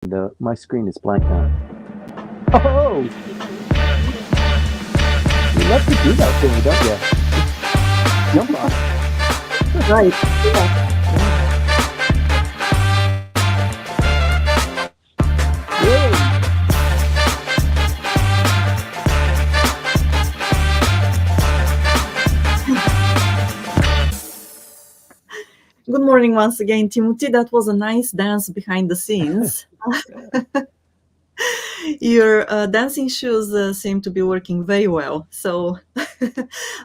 My screen is blank now. Oh, you love to do that to me, don't you? Just jump on it. Right. Yeah. Yay! Good morning once again, Timothy. That was a nice dance behind the scenes. Your dancing shoes seem to be working very well. So,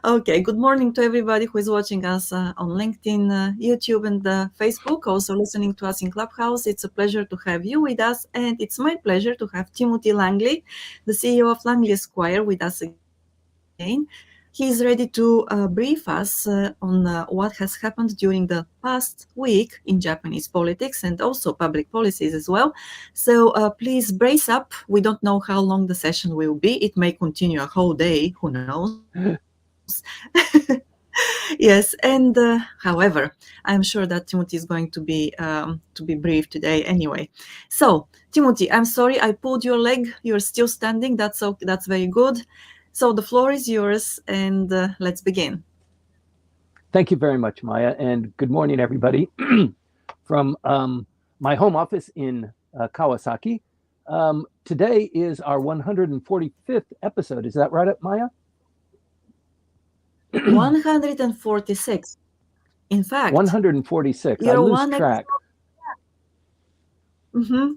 okay. Good morning to everybody who is watching us on LinkedIn, YouTube, and Facebook. Also listening to us in Clubhouse. It's a pleasure to have you with us, and it's my pleasure to have Timothy Langley, the CEO of Langley Esquire, with us again. He is ready to brief us on what has happened during the past week in Japanese politics and also public policies as well. So please brace up. We don't know how long the session will be. It may continue a whole day. Who knows? Yes, and however, I'm sure that Timothy is going to be brief today anyway. So, Timothy, I'm sorry I pulled your leg. You're still standing. That's very good. So the floor is yours, and let's begin. Thank you very much, Maya, and good morning, everybody, from my home office in Kawasaki. Today is our 145th episode. Is that right, Maya? 146. In fact, 146. I you're lose track.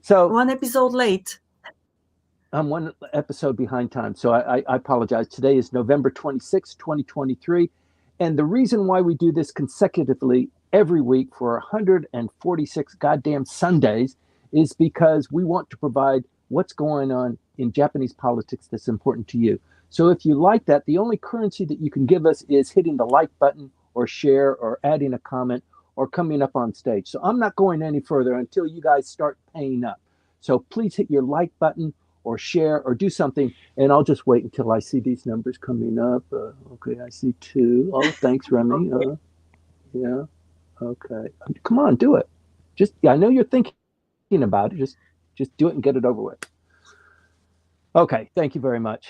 So one episode late. I'm one episode behind time, so I apologize. Today is November 26, 2023. And the reason why we do this consecutively every week for 146 goddamn Sundays is because we want to provide what's going on in Japanese politics that's important to you. So if you like that, the only currency that you can give us is hitting the like button or share or adding a comment or coming up on stage. So I'm not going any further until you guys start paying up. So please hit your like button or share or do something, and I'll just wait until I see these numbers coming up. Okay, I see 2. Oh, thanks, Remy. Yeah, okay. Come on, do it. Just I know you're thinking about it. Just do it and get it over with. Okay, thank you very much.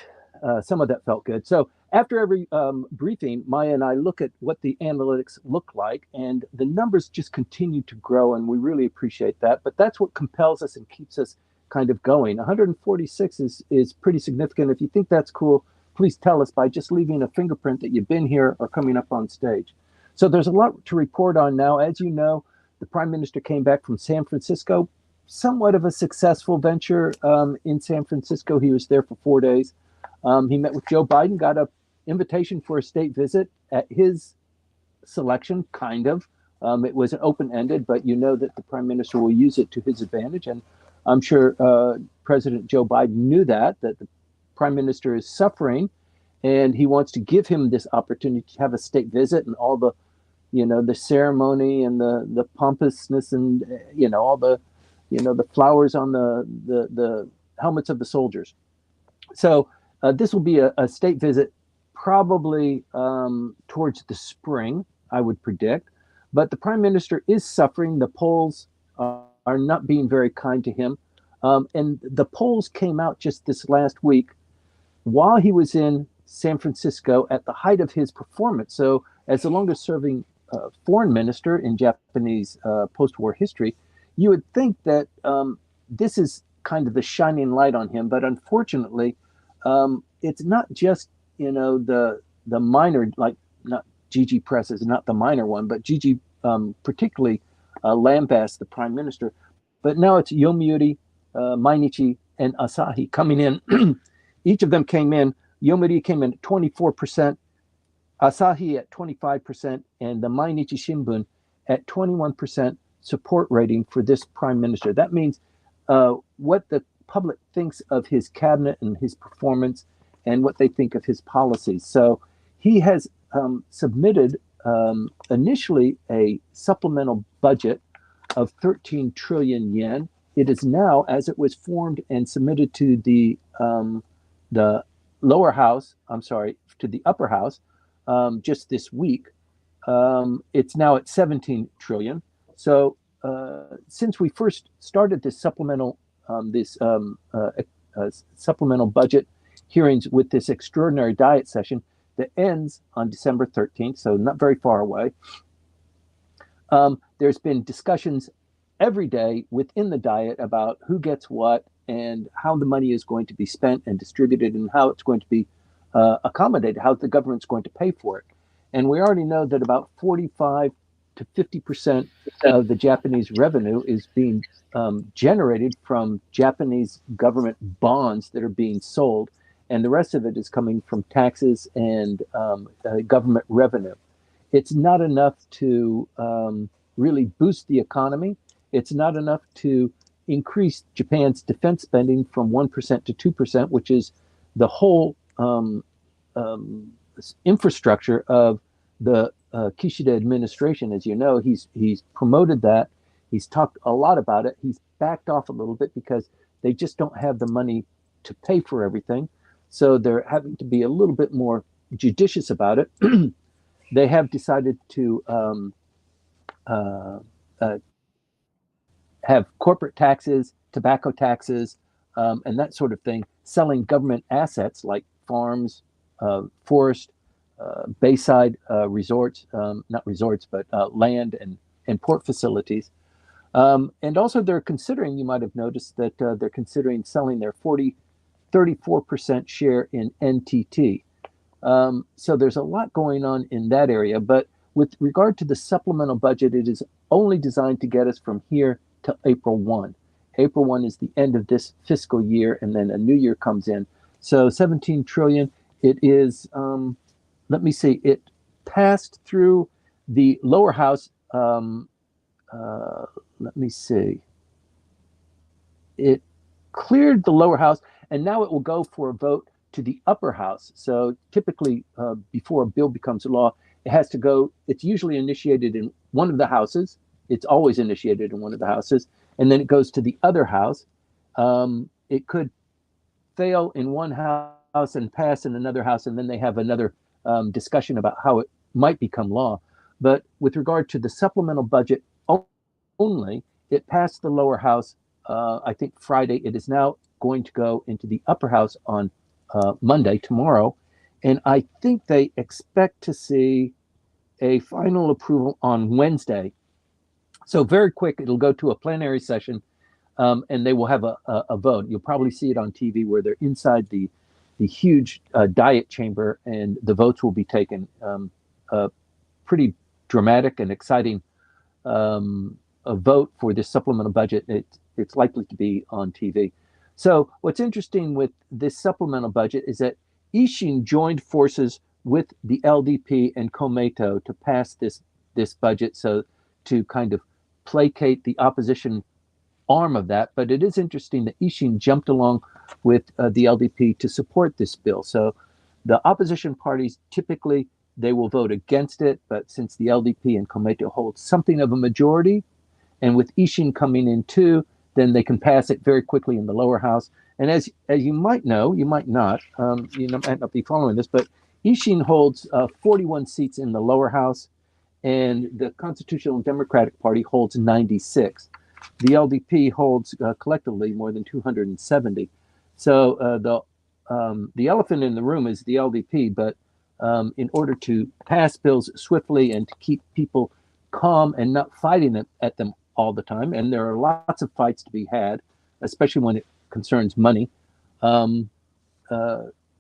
Some of that felt good. So after every briefing, Maya and I look at what the analytics look like, and the numbers just continue to grow, and we really appreciate that. But that's what compels us and keeps us kind of going. 146 is pretty significant. If you think that's cool, please tell us by just leaving a fingerprint that you've been here or coming up on stage. So there's a lot to report on now. As you know, the Prime Minister came back from San Francisco, somewhat of a successful venture in San Francisco. He was there for 4 days. He met with Joe Biden, got an invitation for a state visit at his selection, kind of. It was open-ended, but you know that the Prime Minister will use it to his advantage. And I'm sure President Joe Biden knew that the Prime Minister is suffering, and he wants to give him this opportunity to have a state visit and all the, the ceremony and the pompousness and, all the, the flowers on the helmets of the soldiers. So this will be a state visit probably towards the spring, I would predict. But the Prime Minister is suffering. The polls are not being very kind to him. And the polls came out just this last week while he was in San Francisco at the height of his performance. So as the longest serving foreign minister in Japanese post-war history, you would think that this is kind of the shining light on him. But unfortunately, it's not just, the minor, like not Gigi Press is not the minor one, but Gigi particularly lambast the Prime Minister. But now it's Yomiuri, Mainichi, and Asahi coming in. Each of them came in. Yomiuri came in at 24%, Asahi at 25%, and the Mainichi Shimbun at 21% support rating for this Prime Minister. That means what the public thinks of his cabinet and his performance and what they think of his policies. So he has submitted initially a supplemental budget of 13 trillion yen. It is now, as it was formed and submitted to the lower house, to the upper house just this week, it's now at 17 trillion. So since we first started this supplemental this supplemental budget hearings with this extraordinary diet session that ends on December 13th, so not very far away. There's been discussions every day within the diet about who gets what and how the money is going to be spent and distributed and how it's going to be accommodated, how the government's going to pay for it. And we already know that about 45 to 50% of the Japanese revenue is being generated from Japanese government bonds that are being sold, and the rest of it is coming from taxes and government revenue. It's not enough to really boost the economy. It's not enough to increase Japan's defense spending from 1% to 2%, which is the whole infrastructure of the Kishida administration. As you know, he's promoted that. He's talked a lot about it. He's backed off a little bit because they just don't have the money to pay for everything. So they're having to be a little bit more judicious about it. They have decided to have corporate taxes, tobacco taxes, and that sort of thing, selling government assets like farms, forest, bayside resorts, not resorts, but land and port facilities. And also they're considering, you might have noticed that they're considering selling their 34% share in NTT. So there's a lot going on in that area. But with regard to the supplemental budget, it is only designed to get us from here to April 1. April 1 is the end of this fiscal year, and then a new year comes in. So 17 trillion, it is, let me see, it passed through the lower house. Let me see. It cleared the lower house, and now it will go for a vote to the upper house. So typically, before a bill becomes a law, it has to go, it's usually initiated in one of the houses. It's always initiated in one of the houses, and then it goes to the other house. It could fail in one house and pass in another house, and then they have another discussion about how it might become law. But with regard to the supplemental budget only, it passed the lower house, I think Friday. It is now going to go into the upper house on Monday, tomorrow. And I think they expect to see a final approval on Wednesday. So very quick, it'll go to a plenary session, and they will have a vote. You'll probably see it on TV where they're inside the huge diet chamber, and the votes will be taken. Pretty dramatic and exciting a vote for this supplemental budget. It's likely to be on TV. So what's interesting with this supplemental budget is that Ishin joined forces with the LDP and Komeito to pass this budget, so to kind of placate the opposition arm of that. But it is interesting that Ishin jumped along with the LDP to support this bill. So the opposition parties, typically they will vote against it, but since the LDP and Komeito hold something of a majority, and with Ishin coming in too, then they can pass it very quickly in the lower house. And as you might know, you might not, might not be following this, but Ishin holds 41 seats in the lower house, and the Constitutional Democratic Party holds 96. The LDP holds collectively more than 270. So the elephant in the room is the LDP, but in order to pass bills swiftly and to keep people calm and not fighting at them all the time, and there are lots of fights to be had, especially when it concerns money,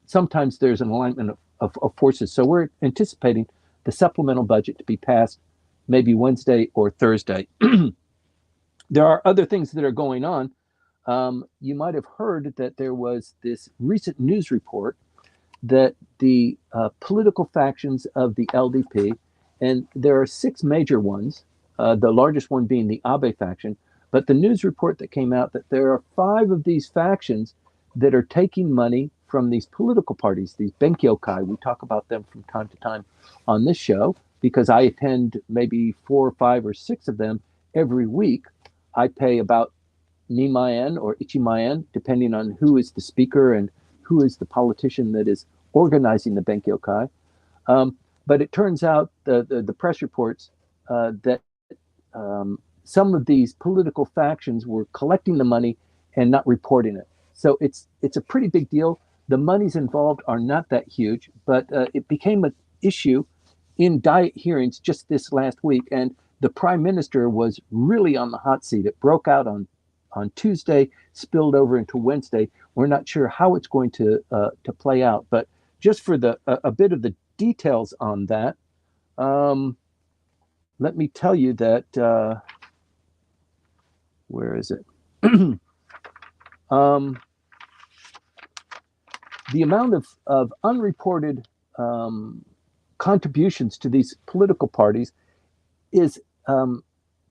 sometimes there's an alignment of forces. So we're anticipating the supplemental budget to be passed maybe Wednesday or Thursday. There are other things that are going on. You might have heard that there was this recent news report that the political factions of the LDP, and there are 6 major ones, the largest one being the Abe faction, but the news report that came out that there are 5 of these factions that are taking money from these political parties, these Benkyokai. We talk about them from time to time on this show because I attend maybe 4 or 5 or 6 of them every week. I pay about Nimayen or Ichimayen, depending on who is the speaker and who is the politician that is organizing the Benkyokai. But it turns out the press reports that some of these political factions were collecting the money and not reporting it. So it's a pretty big deal. The monies involved are not that huge, but it became an issue in Diet hearings just this last week, and the prime minister was really on the hot seat. It broke out on Tuesday, spilled over into Wednesday. We're not sure how it's going to play out, but just for a bit of the details on that, let me tell you that where is it? The amount of unreported contributions to these political parties is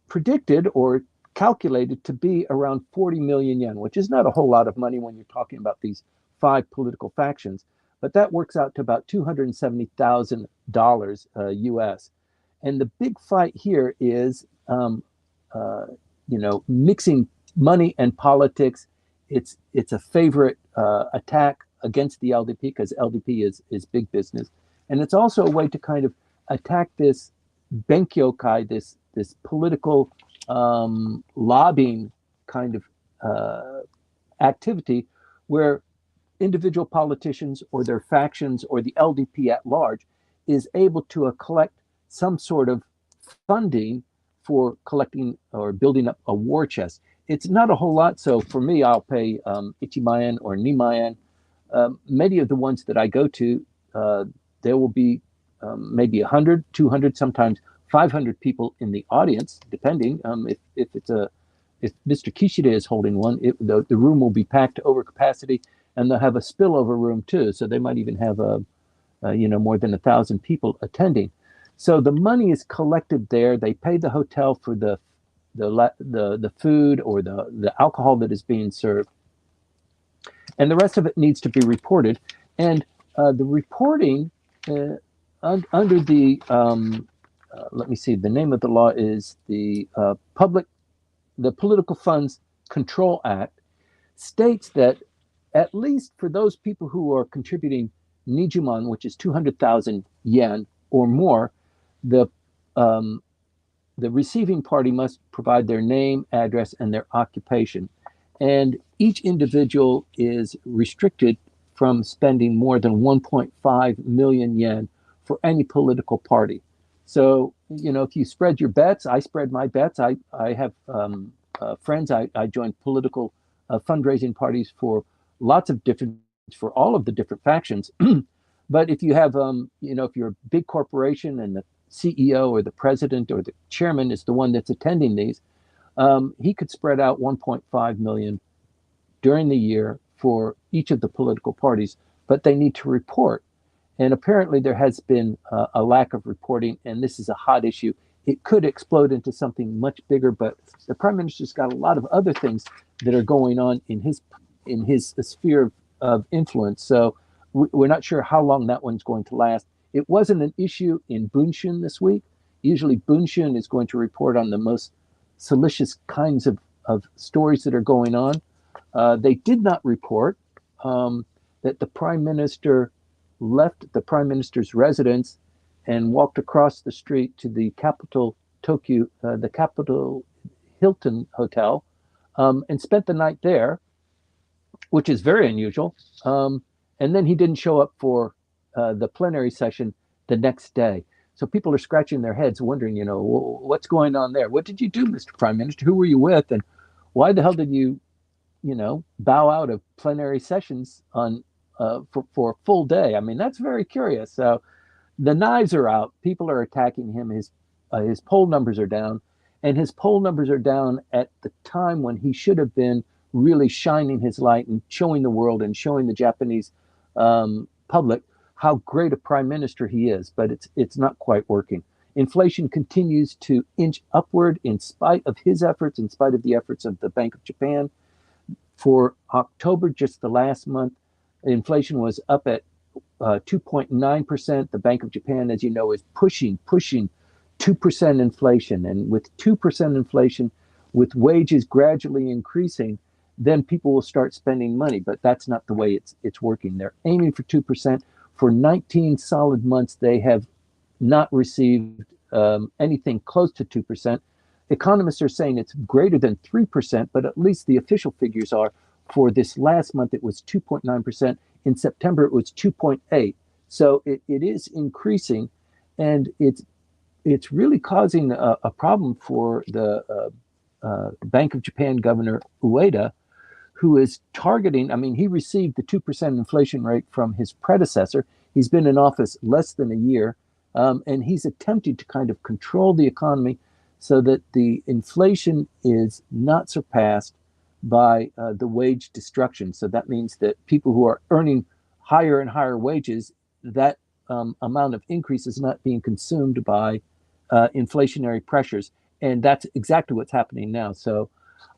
predicted or calculated to be around 40 million yen, which is not a whole lot of money when you're talking about these 5 political factions, but that works out to about $270,000 US. And the big fight here is, mixing money and politics. It's a favorite attack against the LDP because LDP is big business, and it's also a way to kind of attack this benkyokai, this political lobbying kind of activity, where individual politicians or their factions or the LDP at large is able to collect some sort of funding for collecting or building up a war chest. It's not a whole lot. So for me, I'll pay ichimayen or nimayen. Many of the ones that I go to, there will be maybe 100, 200, sometimes 500 people in the audience, depending. If Mr. Kishida is holding one, the room will be packed to over capacity, and they'll have a spillover room too. So they might even have more than 1,000 people attending. So the money is collected there. They pay the hotel for the food or the alcohol that is being served, and the rest of it needs to be reported. And the reporting under the let me see, the name of the law is the Political Funds Control Act, states that at least for those people who are contributing nijuman, which is 200,000 yen or more, the receiving party must provide their name, address, and their occupation. And each individual is restricted from spending more than 1.5 million yen for any political party. So, if you spread your bets, I spread my bets. I have friends. I joined political fundraising parties for lots of different, for all of the different factions. But if you have, if you're a big corporation and the CEO or the president or the chairman is the one that's attending these, he could spread out 1.5 million during the year for each of the political parties, but they need to report. And apparently there has been a lack of reporting, and this is a hot issue. It could explode into something much bigger, but the prime minister's got a lot of other things that are going on in his sphere of influence. So we're not sure how long that one's going to last. It wasn't an issue in Bunshun this week. Usually Bunshun is going to report on the most salacious kinds of stories that are going on. They did not report that the prime minister left the prime minister's residence and walked across the street to the capital Tokyo, the capital Hilton Hotel, and spent the night there, which is very unusual. And then he didn't show up for the plenary session the next day. So people are scratching their heads, wondering, what's going on there? What did you do, Mr. Prime Minister? Who were you with? And why the hell did you, bow out of plenary sessions on for a full day? I mean, that's very curious. So the knives are out. People are attacking him. His poll numbers are down, and his poll numbers are down at the time when he should have been really shining his light and showing the world and showing the Japanese public how great a prime minister he is. But it's not quite working. Inflation continues to inch upward in spite of his efforts, in spite of the efforts of the Bank of Japan. For October, just the last month, inflation was up at 2.9%. The Bank of Japan, as you know, is pushing 2% inflation. And with 2% inflation, with wages gradually increasing, then people will start spending money. But that's not the way it's working. They're aiming for 2%. For 19 solid months, they have not received anything close to 2%. Economists are saying it's greater than 3%, but at least the official figures are for this last month, it was 2.9%. In September, it was 2.8. So it is increasing, and it's really causing a problem for the Bank of Japan Governor Ueda, who is targeting, I mean, he received the 2% inflation rate from his predecessor. He's been in office less than a year, and he's attempting to kind of control the economy so that the inflation is not surpassed by the wage destruction. So that means that people who are earning higher and higher wages, that amount of increase is not being consumed by inflationary pressures. And that's exactly what's happening now. So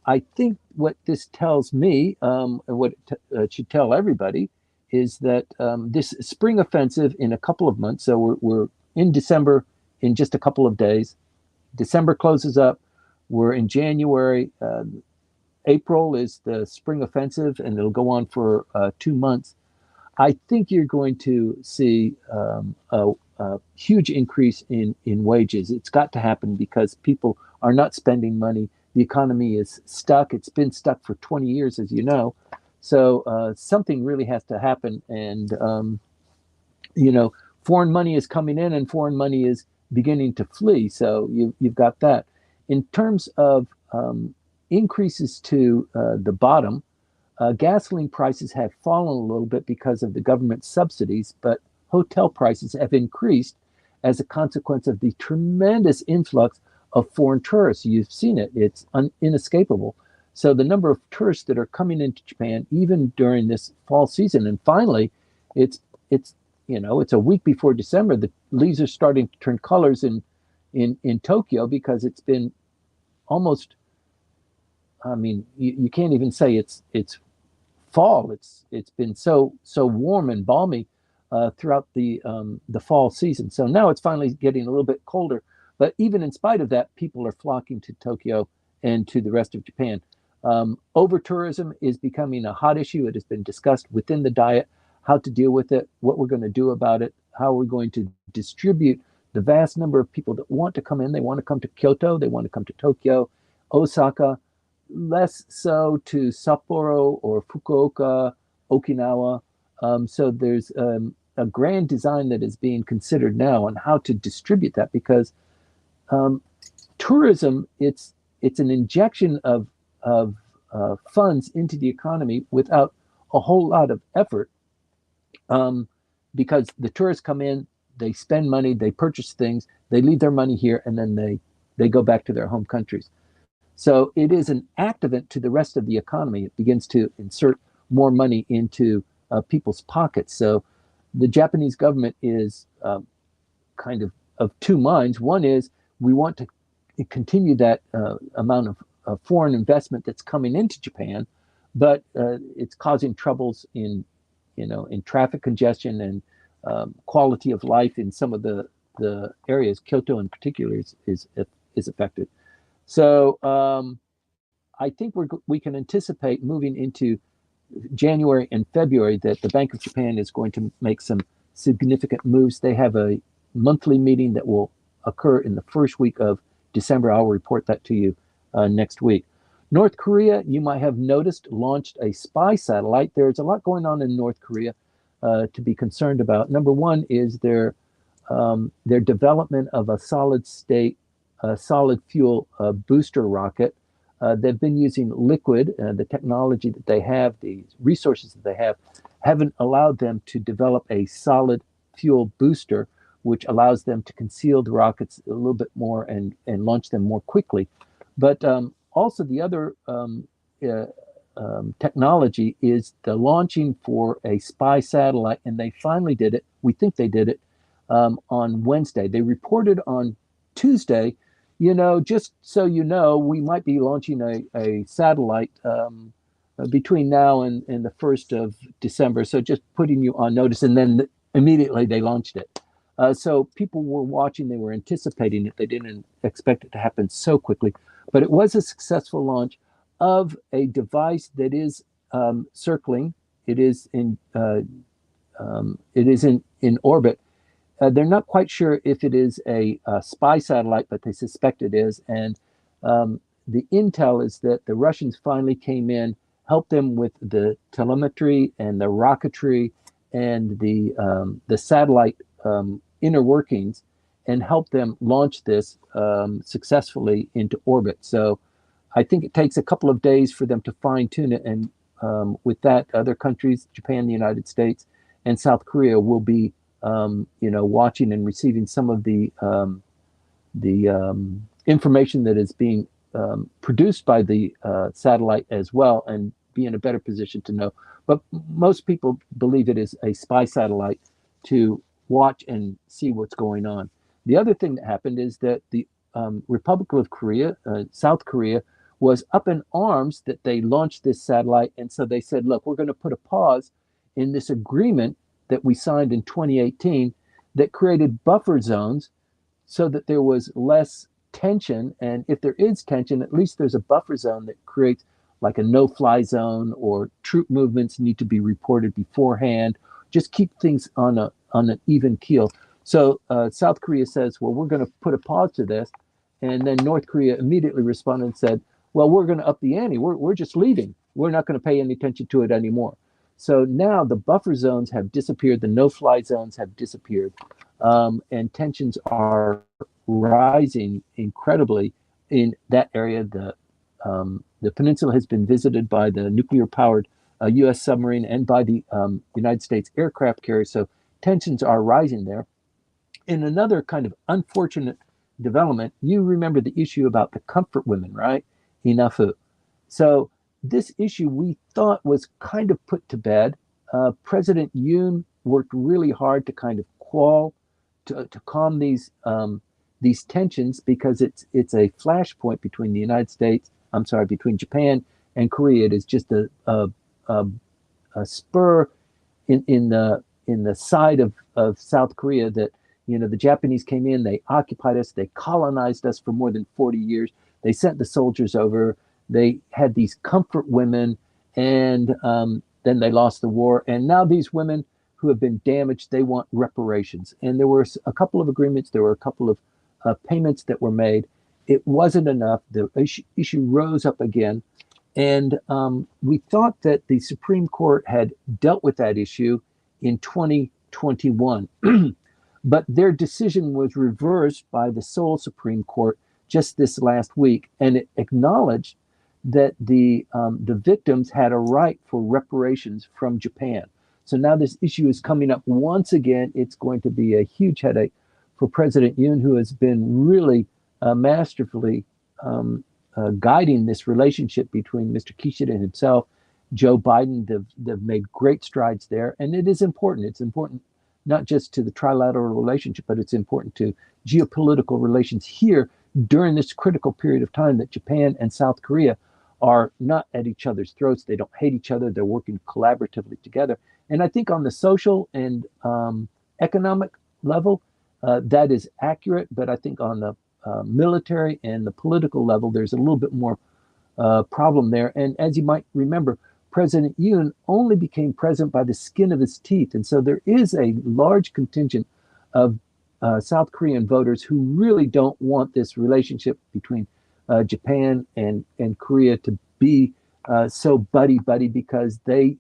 I think what this tells me, and what it should tell everybody, is that this spring offensive in a couple of months, so we're in December in just a couple of days. December closes up. We're in January. April is the spring offensive, and it'll go on for 2 months. I think you're going to see a huge increase in wages. It's got to happen because people are not spending money. The economy is stuck. It's been stuck for 20 years, as you know. So something really has to happen. And, foreign money is coming in and foreign money is beginning to flee. So you've got that. In terms of increases to the bottom, gasoline prices have fallen a little bit because of the government subsidies, but hotel prices have increased as a consequence of the tremendous influx of foreign tourists. You've seen it. It's inescapable. So the number of tourists that are coming into Japan, even during this fall season, and finally, it's a week before December, the leaves are starting to turn colors in Tokyo because it's been almost, I mean, you can't even say it's fall. It's been so warm and balmy throughout the fall season. So now it's finally getting a little bit colder. But even in spite of that, people are flocking to Tokyo and to the rest of Japan. Over tourism is becoming a hot issue. It has been discussed within the Diet, how to deal with it, what we're going to do about it, how we're going to distribute the vast number of people that want to come in. They want to come to Kyoto, they want to come to Tokyo, Osaka, less so to Sapporo or Fukuoka, Okinawa. So there's a grand design that is being considered now on how to distribute that, because tourism, it's an injection of funds into the economy without a whole lot of effort, because the tourists come in, they spend money, they purchase things, they leave their money here, and then they go back to their home countries. So it is an activant to the rest of the economy. It begins to insert more money into people's pockets. So the Japanese government is kind of two minds. One is we want to continue that amount of foreign investment that's coming into Japan, but it's causing troubles in traffic congestion and quality of life in some of the areas. Kyoto in particular is affected. So I think we can anticipate moving into January and February that the Bank of Japan is going to make some significant moves. They have a monthly meeting that will occur in the first week of December. I'll report that to you next week. North Korea, you might have noticed, launched a spy satellite. There's a lot going on in North Korea to be concerned about. Number one is their development of a solid fuel booster rocket. They've been using liquid. The technology that they have, the resources that they have, haven't allowed them to develop a solid fuel booster, which allows them to conceal the rockets a little bit more and launch them more quickly. But also the other technology is the launching for a spy satellite, and they finally did it. We think they did it on Wednesday. They reported on Tuesday, just so you know, we might be launching a satellite between now and the 1st of December. So just putting you on notice. And then immediately they launched it. So people were watching, they were anticipating it. They didn't expect it to happen so quickly. But it was a successful launch of a device that is circling. It is in orbit. They're not quite sure if it is a spy satellite, but they suspect it is. And The intel is that the Russians finally came in, helped them with the telemetry and the rocketry and the satellite inner workings, and helped them launch this successfully into orbit. So I think it takes a couple of days for them to fine tune it, and with that, other countries, Japan, the United States, and South Korea will be, watching and receiving some of the information that is being produced by the satellite as well, and be in a better position to know. But most people believe it is a spy satellite to watch and see what's going on. The other thing that happened is that the Republic of Korea, South Korea, was up in arms that they launched this satellite. And so they said, look, we're going to put a pause in this agreement that we signed in 2018 that created buffer zones so that there was less tension. And if there is tension, at least there's a buffer zone that creates like a no-fly zone, or troop movements need to be reported beforehand. Just keep things on an even keel. So South Korea says, well, we're going to put a pause to this. And then North Korea immediately responded and said, well, we're going to up the ante. We're just leaving. We're not going to pay any attention to it anymore. So now the buffer zones have disappeared. The no-fly zones have disappeared. And tensions are rising incredibly in that area. The peninsula has been visited by the nuclear-powered U.S. submarine and by the United States aircraft carrier. So tensions are rising there. In another kind of unfortunate development, you remember the issue about the comfort women, right? Inafu. So this issue we thought was kind of put to bed. President Yoon worked really hard to kind of to calm these tensions, because it's a flashpoint between the United States, between Japan and Korea. It is just a spur in the side of South Korea that, the Japanese came in, they occupied us, they colonized us for more than 40 years. They sent the soldiers over. They had these comfort women, and then they lost the war. And now these women who have been damaged, they want reparations. And there were a couple of agreements. There were a couple of payments that were made. It wasn't enough. The issue rose up again. And we thought that the Supreme Court had dealt with that issue in 2021. But their decision was reversed by the Seoul Supreme Court just this last week, and it acknowledged that the victims had a right for reparations from Japan. So now this issue is coming up once again. It's going to be a huge headache for President Yoon, who has been really masterfully guiding this relationship between Mr. Kishida and himself. Joe Biden, they've made great strides there, and it is important. It's important not just to the trilateral relationship, but it's important to geopolitical relations here during this critical period of time that Japan and South Korea are not at each other's throats. They don't hate each other. They're working collaboratively together. And I think on the social and economic level, that is accurate. But I think on the military and the political level, there's a little bit more problem there. And as you might remember, President Yoon only became president by the skin of his teeth. And so there is a large contingent of South Korean voters who really don't want this relationship between Japan and Korea to be so buddy-buddy, because they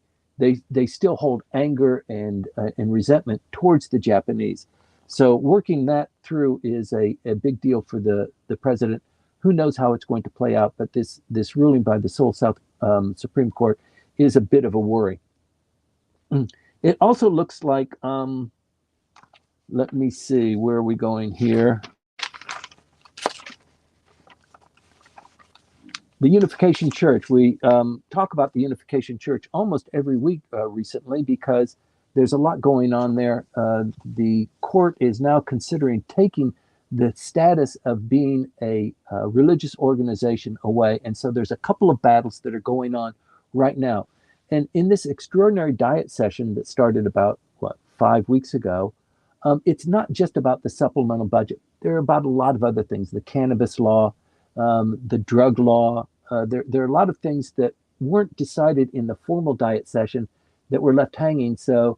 still hold anger and resentment towards the Japanese. So working that through is a big deal for the president. Who knows how it's going to play out, but this ruling by the Seoul South Supreme Court is a bit of a worry. It also looks like, let me see, where are we going here? The Unification Church. We talk about the Unification Church almost every week recently, because there's a lot going on there. The court is now considering taking the status of being a religious organization away. And so there's a couple of battles that are going on right now. And in this extraordinary diet session that started about, 5 weeks ago, it's not just about the supplemental budget. There are about a lot of other things, the cannabis law, the drug law. There are a lot of things that weren't decided in the formal diet session that were left hanging. So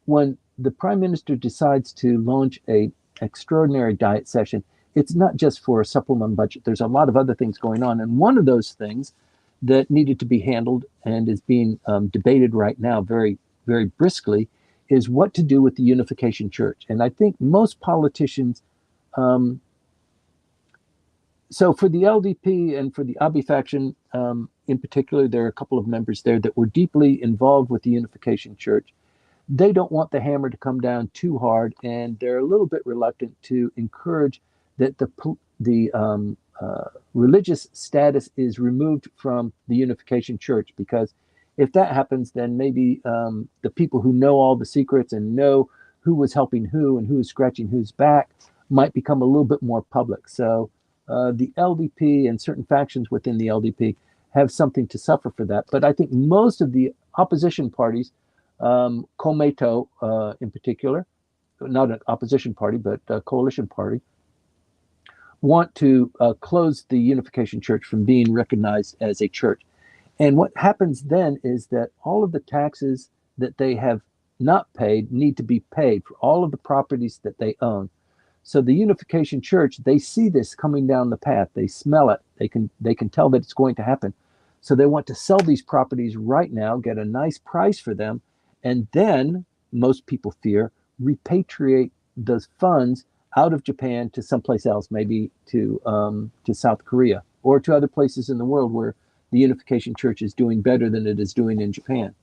when the prime minister decides to launch a extraordinary diet session, it's not just for a supplemental budget. There's a lot of other things going on. And one of those things that needed to be handled and is being debated right now very, very briskly is what to do with the Unification Church. And I think most politicians, so for the LDP and for the Abiy faction in particular, there are a couple of members there that were deeply involved with the Unification Church. They don't want the hammer to come down too hard, and they're a little bit reluctant to encourage that the religious status is removed from the Unification Church, because if that happens, then maybe the people who know all the secrets and know who was helping who and who was scratching whose back might become a little bit more public. So the LDP and certain factions within the LDP have something to suffer for that. But I think most of the opposition parties, Komeito in particular, not an opposition party, but a coalition party, want to close the Unification Church from being recognized as a church. And what happens then is that all of the taxes that they have not paid need to be paid for all of the properties that they own. So the Unification Church, they see this coming down the path. They smell it. They can tell that it's going to happen. So they want to sell these properties right now, get a nice price for them, and then, most people fear, repatriate those funds out of Japan to someplace else, maybe to South Korea or to other places in the world where the Unification Church is doing better than it is doing in Japan.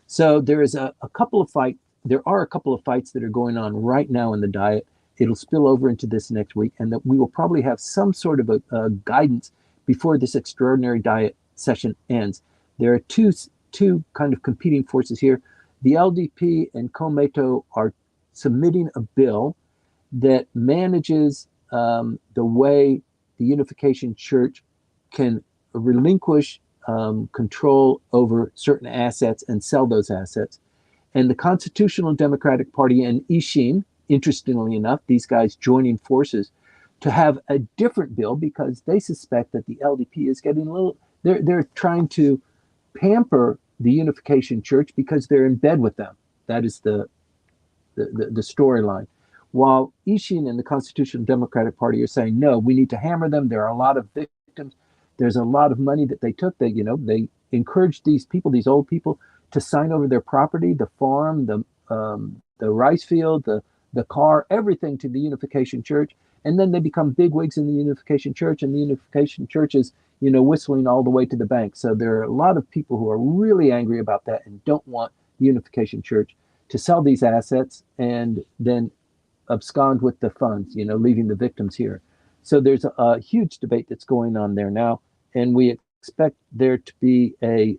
So there is a couple of fights. There are a couple of fights that are going on right now in the Diet. It'll spill over into this next week, and that we will probably have some sort of a guidance before this extraordinary Diet session ends. There are two kind of competing forces here. The LDP and Komeito are submitting a bill that manages the way the Unification Church can relinquish control over certain assets and sell those assets. And the Constitutional Democratic Party and Ishin, interestingly enough, these guys joining forces to have a different bill because they suspect that the LDP is getting a little, they're trying to pamper the Unification Church because they're in bed with them. That is the storyline. While Ishin and the Constitutional Democratic Party are saying, no, we need to hammer them. There are a lot of victims. There's a lot of money that they took. They encouraged these people, these old people, to sign over their property, the farm, the rice field, the car, everything to the Unification Church. And then they become bigwigs in the Unification Church, and the Unification Church is, whistling all the way to the bank. So there are a lot of people who are really angry about that and don't want the Unification Church to sell these assets and then abscond with the funds, leaving the victims here. So there's a huge debate that's going on there now, and we expect there to be a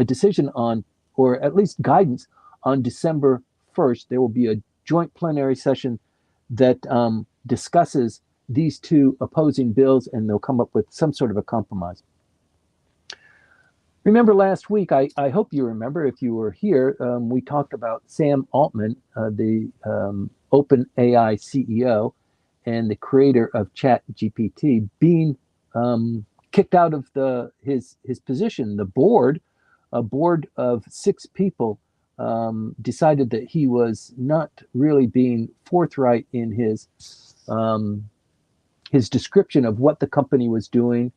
decision on, or at least guidance on December 1st. There will be a joint plenary session that discusses these two opposing bills, and they'll come up with some sort of a compromise. Remember last week, I hope you remember if you were here, we talked about Sam Altman, the OpenAI CEO and the creator of ChatGPT, being kicked out of his position. The board, a board of 6 people, decided that he was not really being forthright in his description of what the company was doing.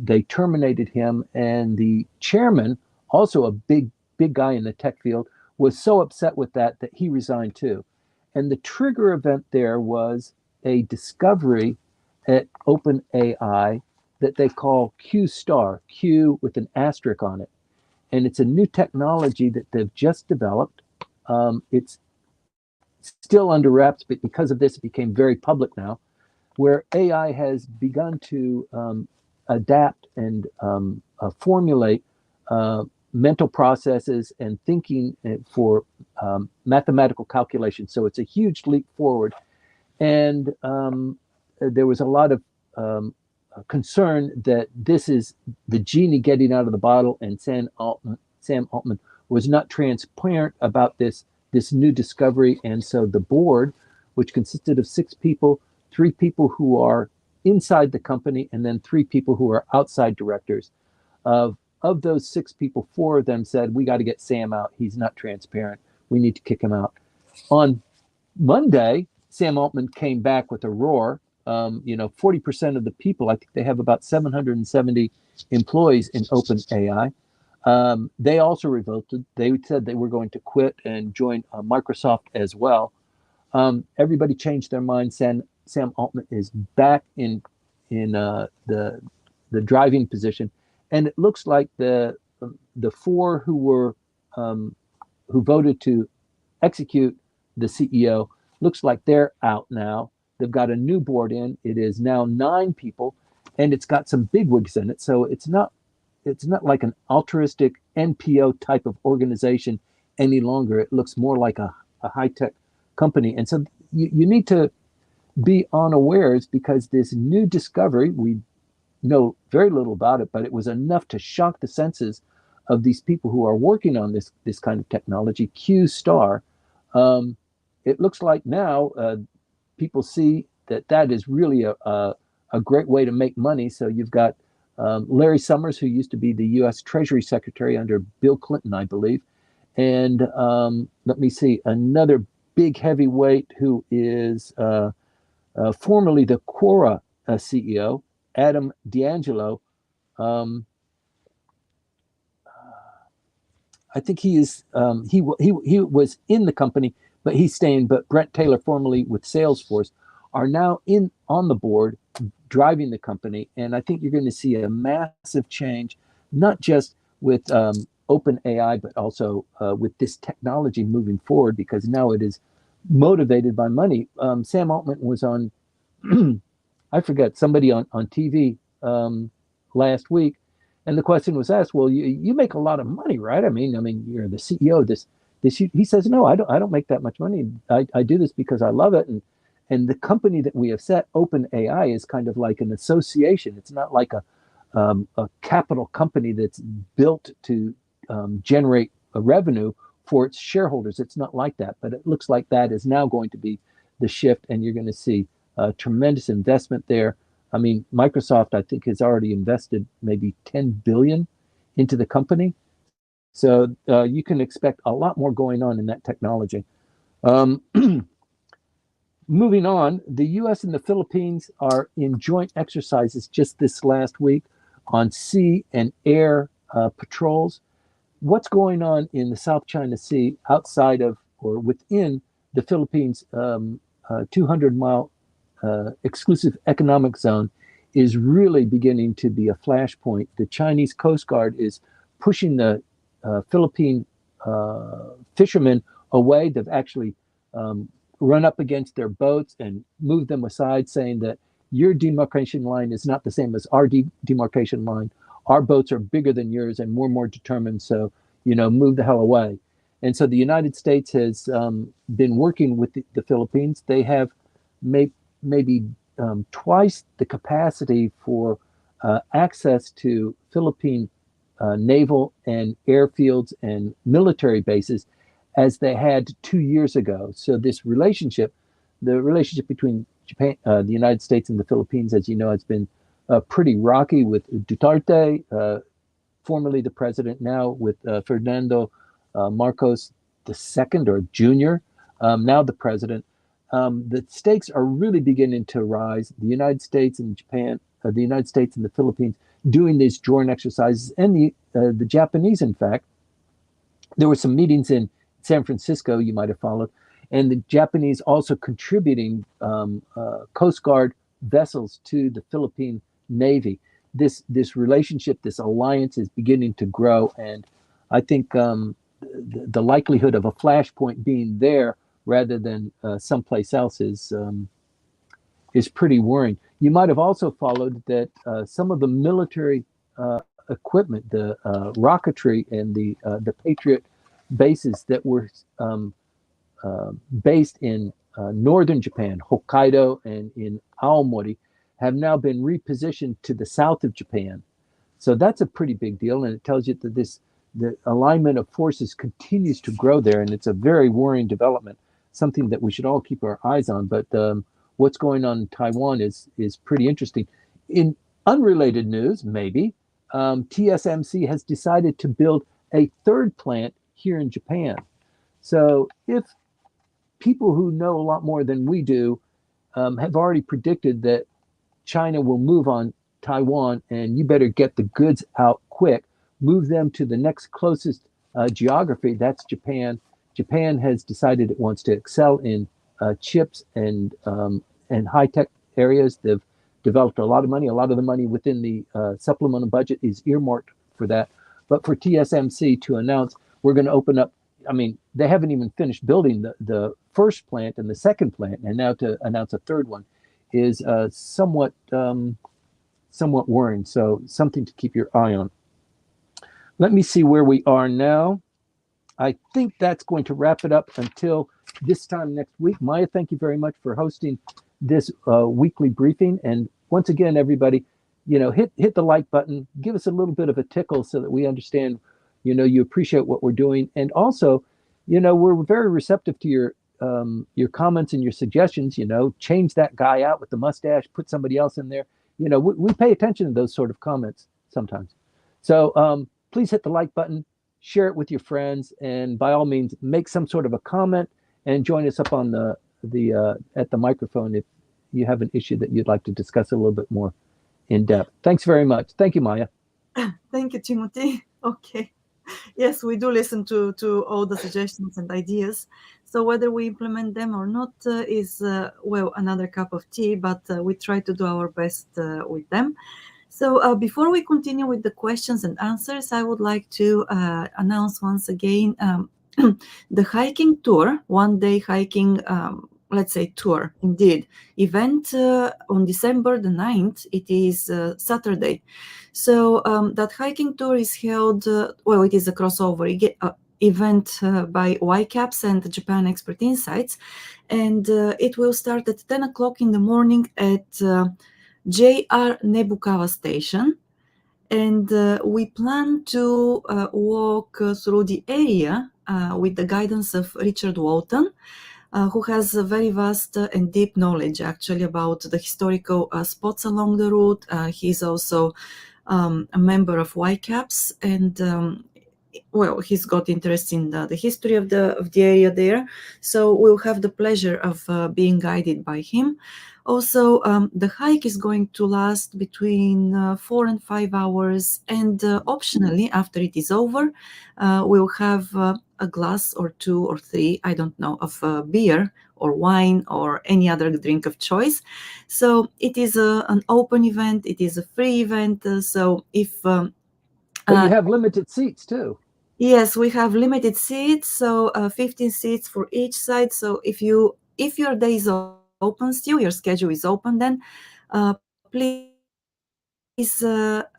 They terminated him, and the chairman, also a big guy in the tech field, was so upset with that he resigned too. And the trigger event there was a discovery at OpenAI that they call Q Star, Q with an asterisk on it. And it's a new technology that they've just developed. It's still under wraps, but because of this, it became very public now, where AI has begun to adapt and formulate mental processes and thinking for mathematical calculation. So it's a huge leap forward. And there was a lot of concern that this is the genie getting out of the bottle, and Sam Altman was not transparent about this new discovery. And so the board, which consisted of 6 people, 3 people who are inside the company, and then 3 people who are outside directors. Of those 6 people, 4 of them said, we got to get Sam out. He's not transparent. We need to kick him out. On Monday, Sam Altman came back with a roar 40% of the people, I think they have about 770 employees in OpenAI. They also revolted. They said they were going to quit and join Microsoft as well. Everybody changed their mind. Sam Altman is back in the driving position, and it looks like the four who voted to execute the CEO looks like they're out now. They've got a new board in. It is now 9 people, and it's got some bigwigs in it. So it's not like an altruistic NPO type of organization any longer. It looks more like a high tech company, and so you need to be unawares because this new discovery, we know very little about it, but it was enough to shock the senses of these people who are working on this kind of technology. Q star. Um, it looks like now people see that is really a great way to make money. So you've got Larry Summers, who used to be the U.S. Treasury Secretary under Bill Clinton, I believe, and let me see, another big heavyweight who is formerly the Quora CEO, Adam D'Angelo. Um, I think he was in the company, but he's staying. But Brent Taylor, formerly with Salesforce, are now in on the board, driving the company. And I think you're going to see a massive change, not just with open AI, but also with this technology moving forward, because now it is motivated by money. Sam Altman was on, I forget, somebody on TV last week, and the question was asked, "Well, you make a lot of money, right? I mean, you're the CEO of this." He says, "No, I don't make that much money. I do this because I love it." And the company that we have set, OpenAI, is kind of like an association. It's not like a capital company that's built to generate a revenue for its shareholders. It's not like that, but it looks like that is now going to be the shift, and you're going to see tremendous investment there. I mean, Microsoft, I think, has already invested maybe 10 billion into the company. So you can expect a lot more going on in that technology. Um, Moving on, the U.S. and the Philippines are in joint exercises just this last week on sea and air patrols. What's going on in the South China Sea outside of or within the Philippines 200-mile exclusive economic zone is really beginning to be a flashpoint. The Chinese Coast Guard is pushing the Philippine fishermen away. They've actually run up against their boats and moved them aside, saying that your demarcation line is not the same as our demarcation line. Our boats are bigger than yours and more determined. So, move the hell away. And so the United States has been working with the Philippines. They have maybe twice the capacity for access to Philippine naval and airfields and military bases as they had 2 years ago. So this relationship, the relationship between Japan, the United States, and the Philippines, as you know, has been pretty rocky with Duterte, formerly the president, now with Fernando Marcos II or Jr., now the president. The stakes are really beginning to rise. The United States and Japan, the United States and the Philippines doing these joint exercises, and the Japanese, in fact. There were some meetings in San Francisco, you might have followed, and the Japanese also contributing Coast Guard vessels to the Philippine Navy. This relationship, this alliance is beginning to grow, and I think the likelihood of a flashpoint being there rather than someplace else is pretty worrying. You might have also followed that some of the military equipment, the rocketry and the Patriot bases that were based in northern Japan, Hokkaido, and in Aomori, have now been repositioned to the south of Japan. So that's a pretty big deal, and it tells you that the alignment of forces continues to grow there, and it's a very worrying development, something that we should all keep our eyes on. But what's going on in Taiwan is pretty interesting. In unrelated news, maybe, TSMC has decided to build a third plant here in Japan. So if people who know a lot more than we do have already predicted that China will move on Taiwan, and you better get the goods out quick. Move them to the next closest geography. That's Japan. Japan has decided it wants to excel in chips and high tech areas. They've developed a lot of money. A lot of the money within the supplemental budget is earmarked for that. But for TSMC to announce we're going to open up, I mean, they haven't even finished building the first plant and the second plant, and now to announce a third one is somewhat worrying. So something to keep your eye on. Let me see where we are now. I think that's going to wrap it up until this time next week. Maya, thank you very much for hosting this weekly briefing. And once again, everybody, hit the like button, give us a little bit of a tickle so that we understand, you appreciate what we're doing. And also, we're very receptive to your comments and your suggestions. Change that guy out with the mustache, put somebody else in there. We pay attention to those sort of comments sometimes. So please hit the like button, share it with your friends, and by all means, make some sort of a comment and join us up on the at the microphone if you have an issue that you'd like to discuss a little bit more in depth. Thanks very much. Thank you, Maya. Thank you, Timothy. Okay. Yes, we do listen to all the suggestions and ideas. So whether we implement them or not is, another cup of tea, but we try to do our best with them. So before we continue with the questions and answers, I would like to announce once again the hiking tour, one-day hiking, let's say tour, indeed, event on December the 9th. It is Saturday. So that hiking tour is held, it is a crossover event by YCAPS and Japan Expert Insights. And it will start at 10 o'clock in the morning at JR Nebukawa Station. And we plan to walk through the area with the guidance of Richard Walton, who has a very vast and deep knowledge actually about the historical spots along the route. He's also a member of YCAPS, and he's got interest in the history of the area there. So we'll have the pleasure of being guided by him. Also, the hike is going to last between 4 and 5 hours, and optionally, after it is over, we'll have a glass or 2 or 3, I don't know, of beer or wine or any other drink of choice. So it is an open event. It is a free event. So if but you have limited seats too. Yes, we have limited seats, so 15 seats for each side. So if your day is open still, your schedule is open, then please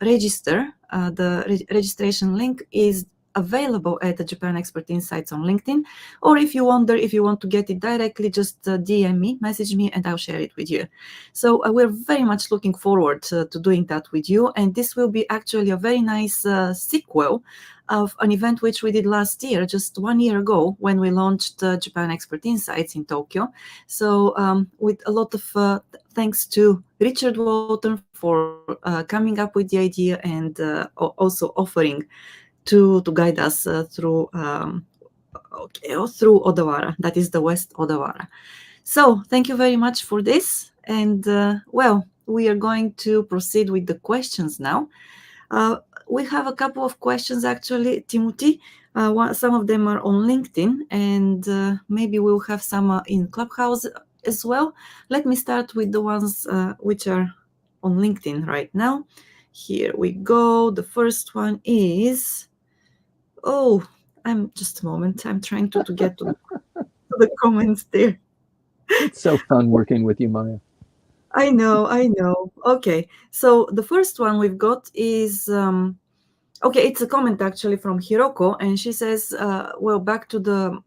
register. The registration link is available at the Japan Expert Insights on LinkedIn. Or if you want to get it directly, just DM me, message me, and I'll share it with you. So we're very much looking forward to doing that with you. And this will be actually a very nice sequel of an event which we did last year, just 1 year ago, when we launched Japan Expert Insights in Tokyo. So with a lot of thanks to Richard Walton for coming up with the idea and also offering to guide us through Odawara, that is the West Odawara. So thank you very much for this. And we are going to proceed with the questions now. We have a couple of questions actually, Timothy. Some of them are on LinkedIn, and maybe we'll have some in Clubhouse as well. Let me start with the ones which are on LinkedIn right now. Here we go. The first one is, I'm just a moment. I'm trying to get to the comments there. It's so fun working with you, Maya. I know. Okay, so the first one we've got is, it's a comment actually from Hiroko, and she says, back to the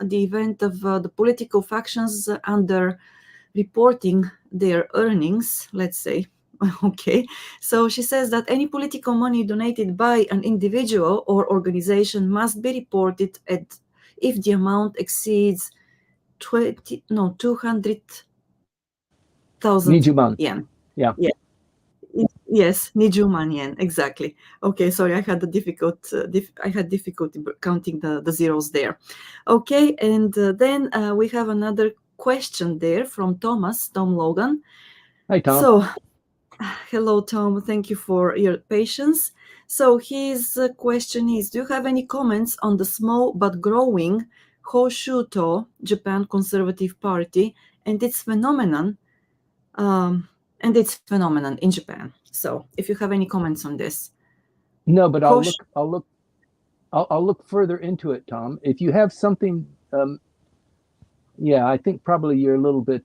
event of the political factions under reporting their earnings, let's say. Okay, so she says that any political money donated by an individual or organization must be reported if the amount exceeds 200,000 Nijuman. yen. Yeah. Yes, Nijuman yen, exactly. Okay, sorry, I had difficulty counting the zeros there. Okay, and then we have another question there from Tom Logan. Hi, Tom. So, hello, Tom. Thank you for your patience. So his question is, do you have any comments on the small but growing Hoshuto Japan Conservative Party and its phenomenon in Japan? So if you have any comments on this. No, but I'll look further into it, Tom. If you have something, I think probably you're a little bit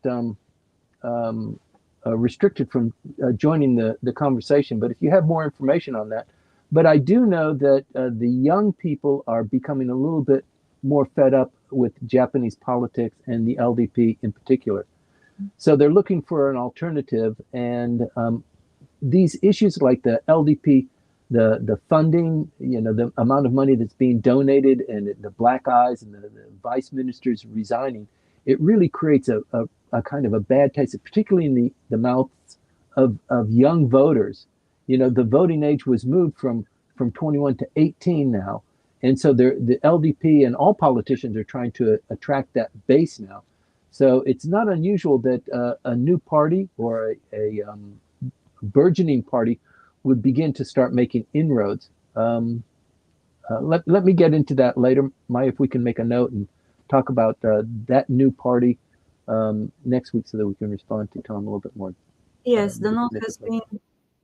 restricted from joining the conversation. But if you have more information on that, but I do know that the young people are becoming a little bit more fed up with Japanese politics and the LDP in particular. So they're looking for an alternative, and these issues like the LDP, the funding, the amount of money that's being donated, and the black eyes, and the vice ministers resigning, it really creates a kind of a bad taste, particularly in the mouths of young voters. The voting age was moved from 21 to 18 now, and so the LDP and all politicians are trying to attract that base now. So it's not unusual that a new party or a burgeoning party would begin to start making inroads. Let me get into that later, Maya, if we can make a note and talk about that new party next week so that we can respond to Tom a little bit more. Yes, the note has been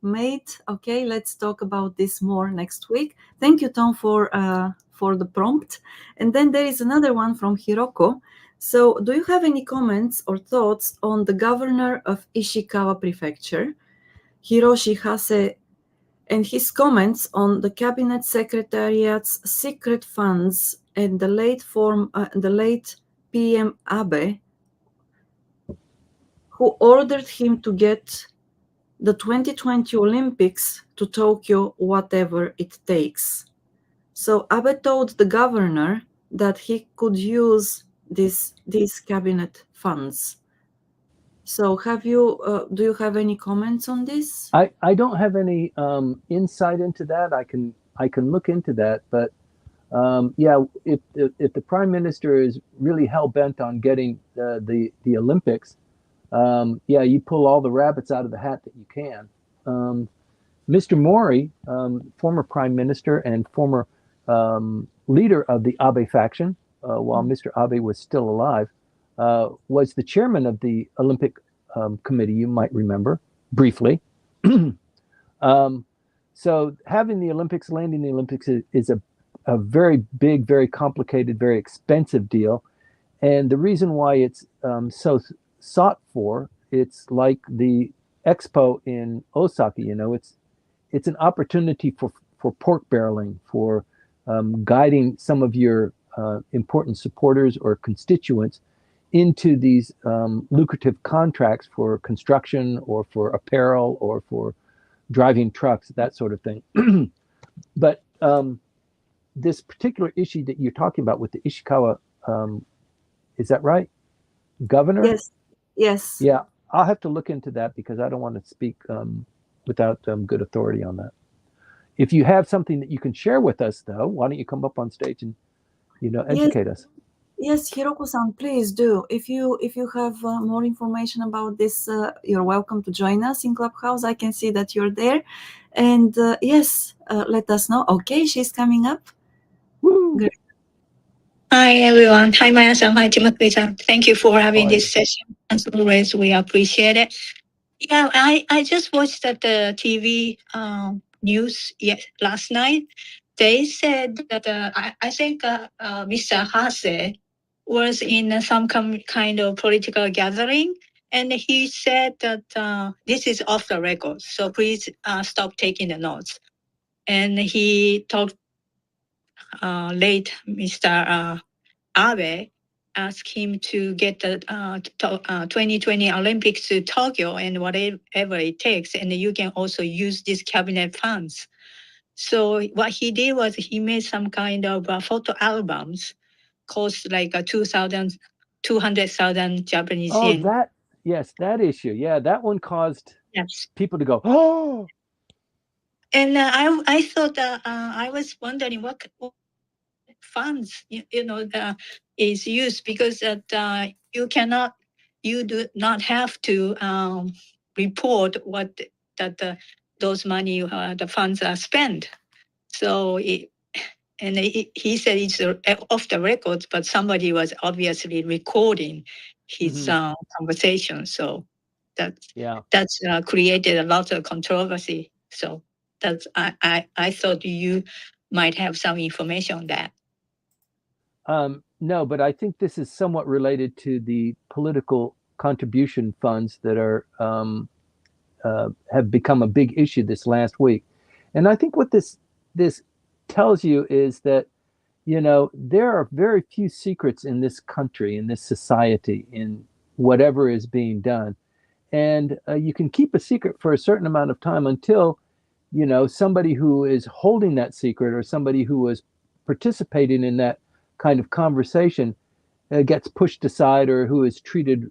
made. Okay, let's talk about this more next week. Thank you, Tom, for the prompt. And then there is another one from Hiroko. So, do you have any comments or thoughts on the governor of Ishikawa Prefecture, Hiroshi Hase, and his comments on the cabinet secretariat's secret funds and the late PM Abe, who ordered him to get the 2020 Olympics to Tokyo, whatever it takes. So Abe told the governor that he could use these cabinet funds. So do you have any comments on this? I don't have any insight into that. I can look into that, but if the prime minister is really hell bent on getting the Olympics, you pull all the rabbits out of the hat that you can. Mr. Mori, former prime minister and former leader of the Abe faction, while Mr. Abe was still alive, was the chairman of the Olympic committee, you might remember, briefly. So having the Olympics, landing the Olympics is a very big, very complicated, very expensive deal. And the reason why it's so sought for, it's like the expo in Osaka, it's an opportunity for pork barreling, for guiding some of your important supporters or constituents into these lucrative contracts for construction or for apparel or for driving trucks, that sort of thing. But this particular issue that you're talking about with the Ishikawa, is that right? Governor? Yes. Yeah, I'll have to look into that because I don't want to speak without good authority on that. If you have something that you can share with us, though, why don't you come up on stage and educate us? Yes, Hiroko-san, please do. If you have more information about this, you're welcome to join us in Clubhouse. I can see that you're there, and let us know. Okay, she's coming up. Woo! Great. Hi everyone. Hi Maya-san. Hi Timothy-san. Thank you for having this session. As always, we appreciate it. Yeah, I just watched the TV news last night. They said that I think Mr. Hase was in some kind of political gathering, and he said that this is off the record, so please stop taking the notes. And he talked late Mr. Abe asked him to get the 2020 Olympics to Tokyo and whatever it takes, and you can also use these cabinet funds. So what he did was he made some kind of photo albums, cost like 200,000 Japanese yen. That issue. Yeah, that one caused people to go, oh. And I thought I was wondering what funds, is used, because that you do not have to report what those money, the funds are spent. So he said it's off the records, but somebody was obviously recording his conversation. So that's created a lot of controversy. So I thought you might have some information on that. No, but I think this is somewhat related to the political contribution funds that are have become a big issue this last week. And I think what this tells you is that, there are very few secrets in this country, in this society, in whatever is being done. And you can keep a secret for a certain amount of time until, somebody who is holding that secret, or somebody who is participating in that kind of conversation gets pushed aside, or who is treated,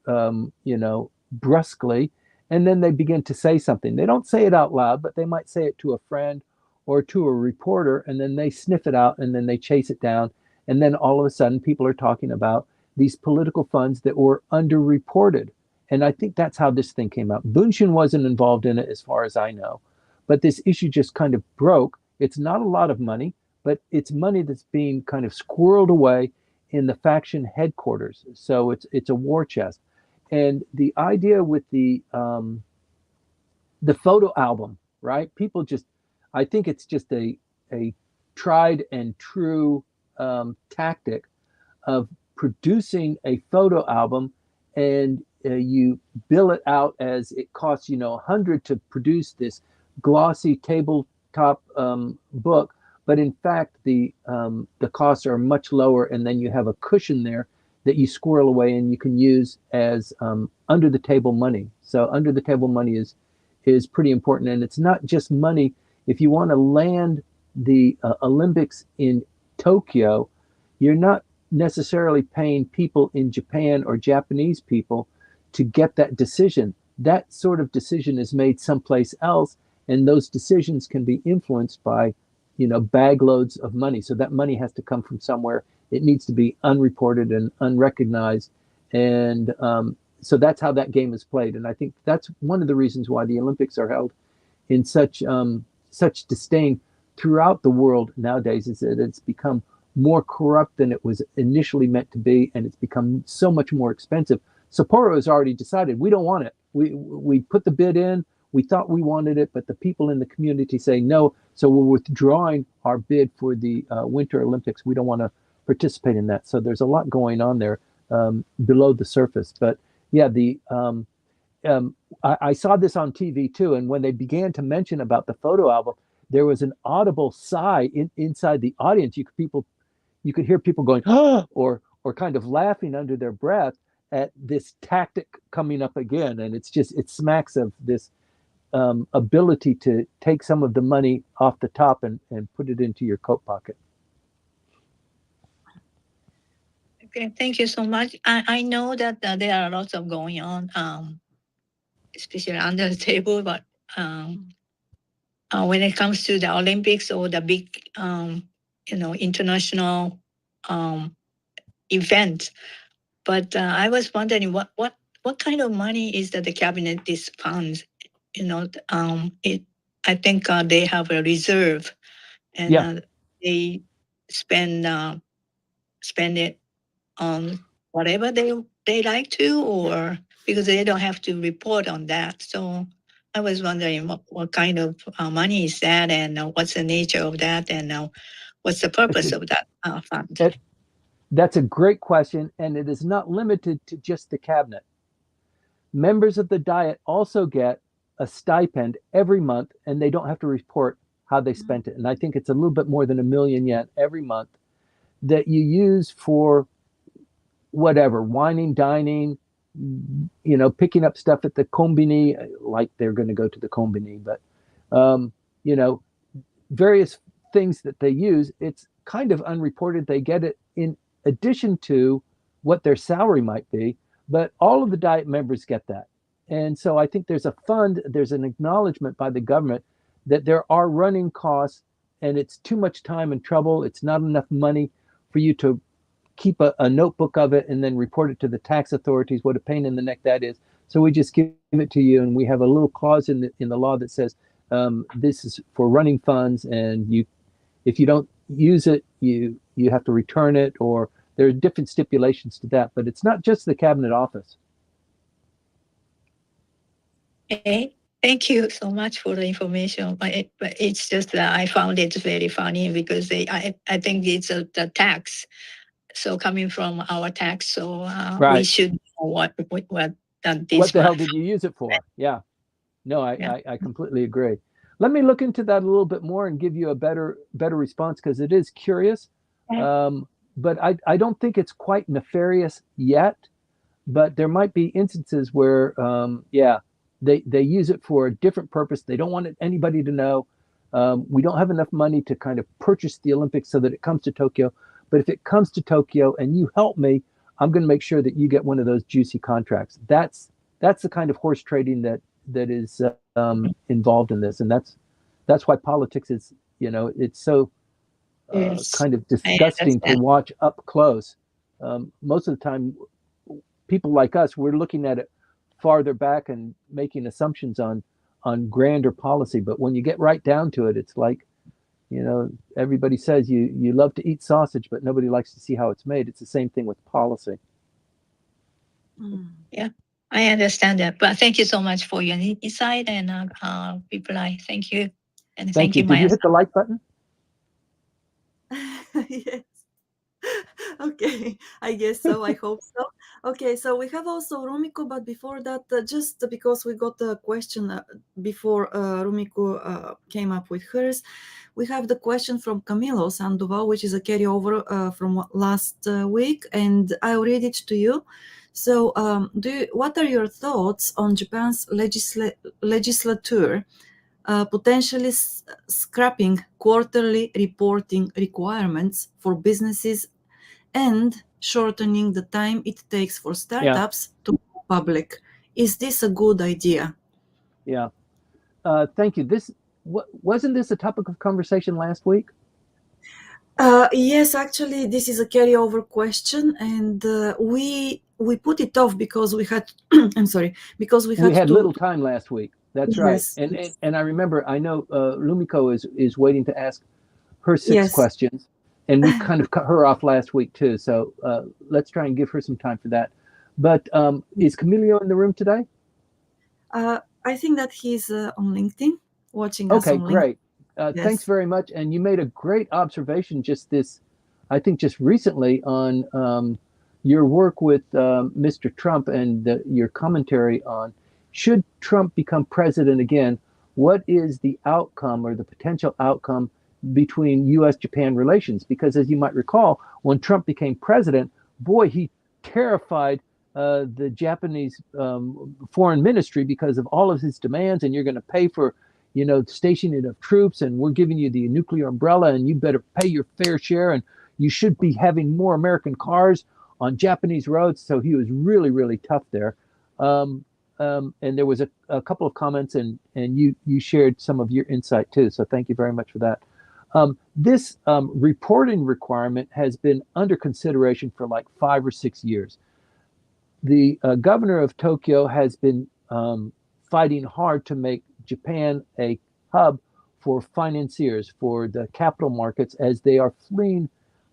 brusquely. And then they begin to say something. They don't say it out loud, but they might say it to a friend or to a reporter, and then they sniff it out, and then they chase it down. And then all of a sudden, people are talking about these political funds that were underreported. And I think that's how this thing came out. Bunshun wasn't involved in it, as far as I know. But this issue just kind of broke. It's not a lot of money, but it's money that's being kind of squirreled away in the faction headquarters. So it's a war chest. And the idea with the photo album, right? People just, I think it's just a tried and true tactic of producing a photo album, and you bill it out as it costs, $100 to produce this glossy tabletop book, but in fact the costs are much lower, and then you have a cushion there that you squirrel away and you can use as under the table money. So under the table money is pretty important, and it's not just money. If you want to land the Olympics in Tokyo, you're not necessarily paying people in Japan or Japanese people to get that decision. That sort of decision is made someplace else, and those decisions can be influenced by, bag loads of money. So that money has to come from somewhere. It needs to be unreported and unrecognized. And so that's how that game is played. And I think that's one of the reasons why the Olympics are held in such disdain throughout the world nowadays, is that it's become more corrupt than it was initially meant to be, and it's become so much more expensive. Sapporo has already decided we don't want it. We put the bid in. We thought we wanted it, but the people in the community say no, so we're withdrawing our bid for the Winter Olympics. We don't want to participate in that. So there's a lot going on there below the surface. But yeah, I saw this on TV too, and when they began to mention about the photo album, there was an audible sigh inside the audience. You could hear people going, "Ah," or kind of laughing under their breath at this tactic coming up again. And it smacks of this ability to take some of the money off the top and put it into your coat pocket. Okay, thank you so much. I know that there are lots of going on, especially under the table, but when it comes to the Olympics or the big, international events. But I was wondering what kind of money is that the cabinet this funds? I think they have a reserve, and they spend it on whatever they like to, or because they don't have to report on that. So I was wondering what kind of money is that, and what's the nature of that, and what's the purpose of that fund? That's a great question, and it is not limited to just the cabinet. Members of the Diet also get a stipend every month, and they don't have to report how they spent it. And I think it's a little bit more than 1 million yen every month that you use for whatever, wining, dining, picking up stuff at the kombini, like they're going to go to the kombini, but, various things that they use. It's kind of unreported. They get it in addition to what their salary might be, but all of the Diet members get that. And so I think there's a fund, there's an acknowledgement by the government that there are running costs, and it's too much time and trouble. It's not enough money for you to keep a notebook of it and then report it to the tax authorities. What a pain in the neck that is. So we just give it to you, and we have a little clause in the law that says this is for running funds, and if you don't use it, you have to return it, or there are different stipulations to that. But it's not just the cabinet office. Okay. Thank you so much for the information. But it's just that I found it very funny because I think it's the tax. So coming from our tax, so Right. we should know what the hell did you use it for? Yeah. No, I completely agree. Let me look into that a little bit more and give you a better response, because it is curious. But I don't think it's quite nefarious yet. But there might be instances where, they use it for a different purpose. They don't want anybody to know. We don't have enough money to kind of purchase the Olympics so that it comes to Tokyo. But if it comes to Tokyo and you help me, I'm going to make sure that you get one of those juicy contracts. That's the kind of horse trading that is involved in this, and that's why politics is, it's so kind of disgusting to watch up close. Most of the time, people like us, we're looking at it farther back and making assumptions on grander policy. But when you get right down to it, it's like, everybody says you love to eat sausage, but nobody likes to see how it's made. It's the same thing with policy. Yeah, I understand that. But thank you so much for your insight and reply. Thank you. And thank you, Did you hit the like button? Yes. Okay, I guess so. I hope so. Okay, so we have also Rumiko, but before that, just because we got a question before Rumiko came up with hers, we have the question from Camilo Sandoval, which is a carryover from last week, and I'll read it to you. So, what are your thoughts on Japan's legislature potentially scrapping quarterly reporting requirements for businesses and shortening the time it takes for startups to go public? Is this a good idea? Yeah. Thank you. Wasn't this a topic of conversation last week? Yes, actually, this is a carryover question, and we put it off because we had. I'm sorry, because we had little time last week. That's right. Yes. And I remember. I know Rumiko is waiting to ask her 6 questions, and we kind of cut her off last week too. So let's try and give her some time for that. But is Camilo in the room today? I think that he's on LinkedIn watching us. Okay, great. Thanks very much. And you made a great observation just recently on your work with Mr. Trump and your commentary on, should Trump become president again, what is the outcome or the potential outcome between U.S.-Japan relations? Because as you might recall, when Trump became president, boy, he terrified the Japanese foreign ministry because of all of his demands, and you're going to pay for stationing of troops, and we're giving you the nuclear umbrella, and you better pay your fair share, and you should be having more American cars on Japanese roads. So he was really, really tough there. And there was a couple of comments, and you shared some of your insight too. So thank you very much for that. This reporting requirement has been under consideration for like 5 or 6 years. The governor of Tokyo has been fighting hard to make Japan a hub for financiers, for the capital markets, as they are fleeing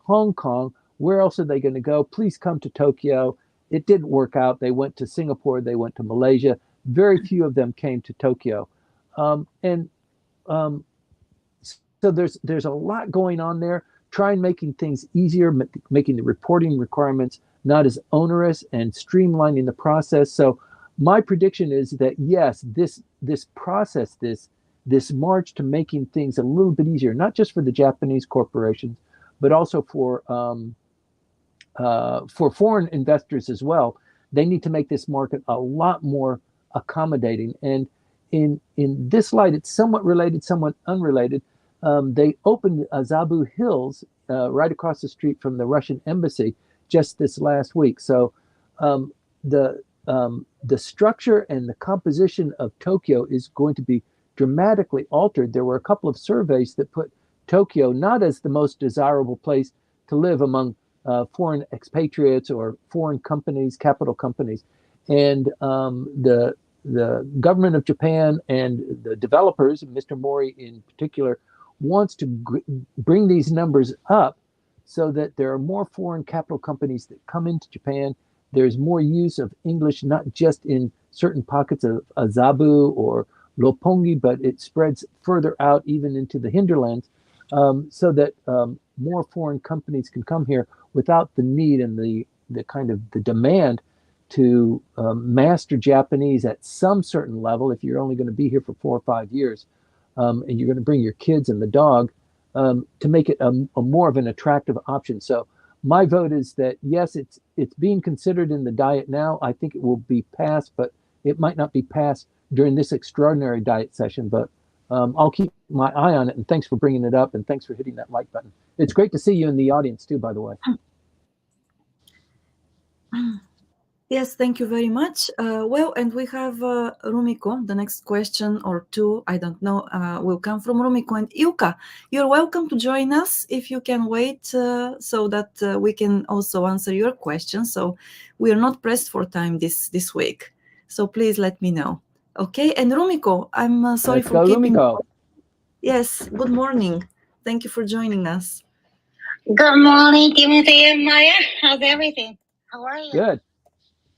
Hong Kong. Where else are they going to go? Please come to Tokyo. It didn't work out. They went to Singapore. They went to Malaysia. Very few of them came to Tokyo. So there's a lot going on there. Try and making things easier, making the reporting requirements not as onerous, and streamlining the process. So my prediction is that yes, this process, this march to making things a little bit easier, not just for the Japanese corporations, but also for foreign investors as well. They need to make this market a lot more accommodating. And in this light, it's somewhat related, somewhat unrelated. They opened Azabu Hills right across the street from the Russian embassy just this last week. So the structure and the composition of Tokyo is going to be dramatically altered. There were a couple of surveys that put Tokyo not as the most desirable place to live among foreign expatriates or foreign companies, capital companies. And the government of Japan and the developers, Mr. Mori in particular, wants to bring these numbers up so that there are more foreign capital companies that come into Japan. There's more use of English, not just in certain pockets of Azabu or Roppongi, but it spreads further out even into the hinterlands, so that more foreign companies can come here without the need and the kind of the demand to master Japanese at some certain level. If you're only going to be here for 4 or 5 years, and you're going to bring your kids and the dog, to make it a more of an attractive option. So my vote is that yes, it's being considered in the diet now. I think it will be passed, but it might not be passed during this extraordinary diet session. But I'll keep my eye on it. And thanks for bringing it up, and thanks for hitting that like button. It's great to see you in the audience too, by the way. Yes, thank you very much. Well, and we have Rumiko. The next question or two, I don't know, will come from Rumiko and Yuka. You're welcome to join us if you can wait, so that we can also answer your questions. So we are not pressed for time this week. So please let me know. Okay, and Rumiko, I'm sorry Let's for go, keeping. Rumiko. Yes, good morning. Thank you for joining us. Good morning, Timothy and Maya. How's everything? How are you? Good.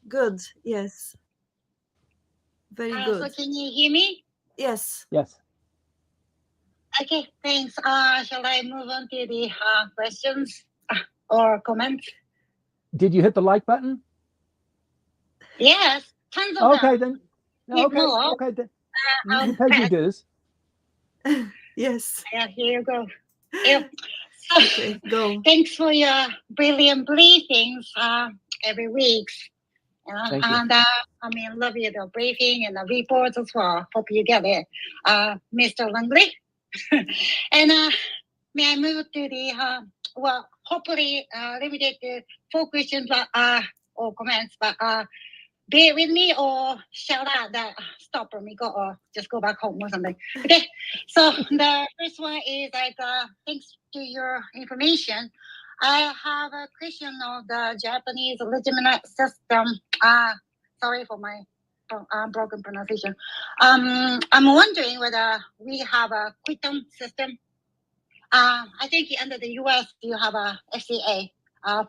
Good, yes. Very good. So can you hear me? Yes. Yes. Okay, thanks. Shall I move on to the questions or comments? Did you hit the like button? Yes, tons of Okay, them. then. Okay, then. You paid your dues. Yes. Yeah, here you go. Yeah. So, okay, go. Thanks for your brilliant briefings every week. Thank you. And love your briefing and the reports as well. Hope you get it, Mr. Langley. And may I move to the hopefully limited to 4 questions or comments, but bear with me or shout out that stop or me go or just go back home or something. Okay. So the first one is like thanks to your information, I have a question on the Japanese legitimate system. Sorry for my broken pronunciation. I'm wondering whether we have a quittem system. I think under the US you have a FCA,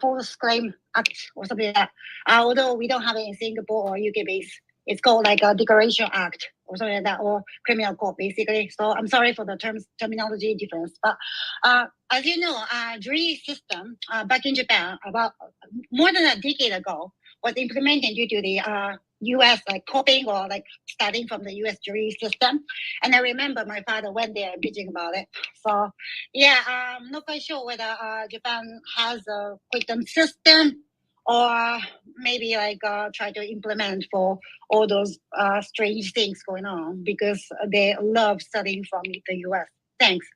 False Claim Act or something like that. Although we don't have it in Singapore or UK base, it's called like a Declaration Act or something like that, or criminal court basically. So I'm sorry for the terminology difference, but as you know, jury system back in Japan about more than a decade ago was implemented due to the US like copying or like starting from the US jury system. And I remember my father went there bitching about it. So yeah, I'm not quite sure whether Japan has a quittem system or maybe like try to implement for all those strange things going on because they love studying from the US. Thanks.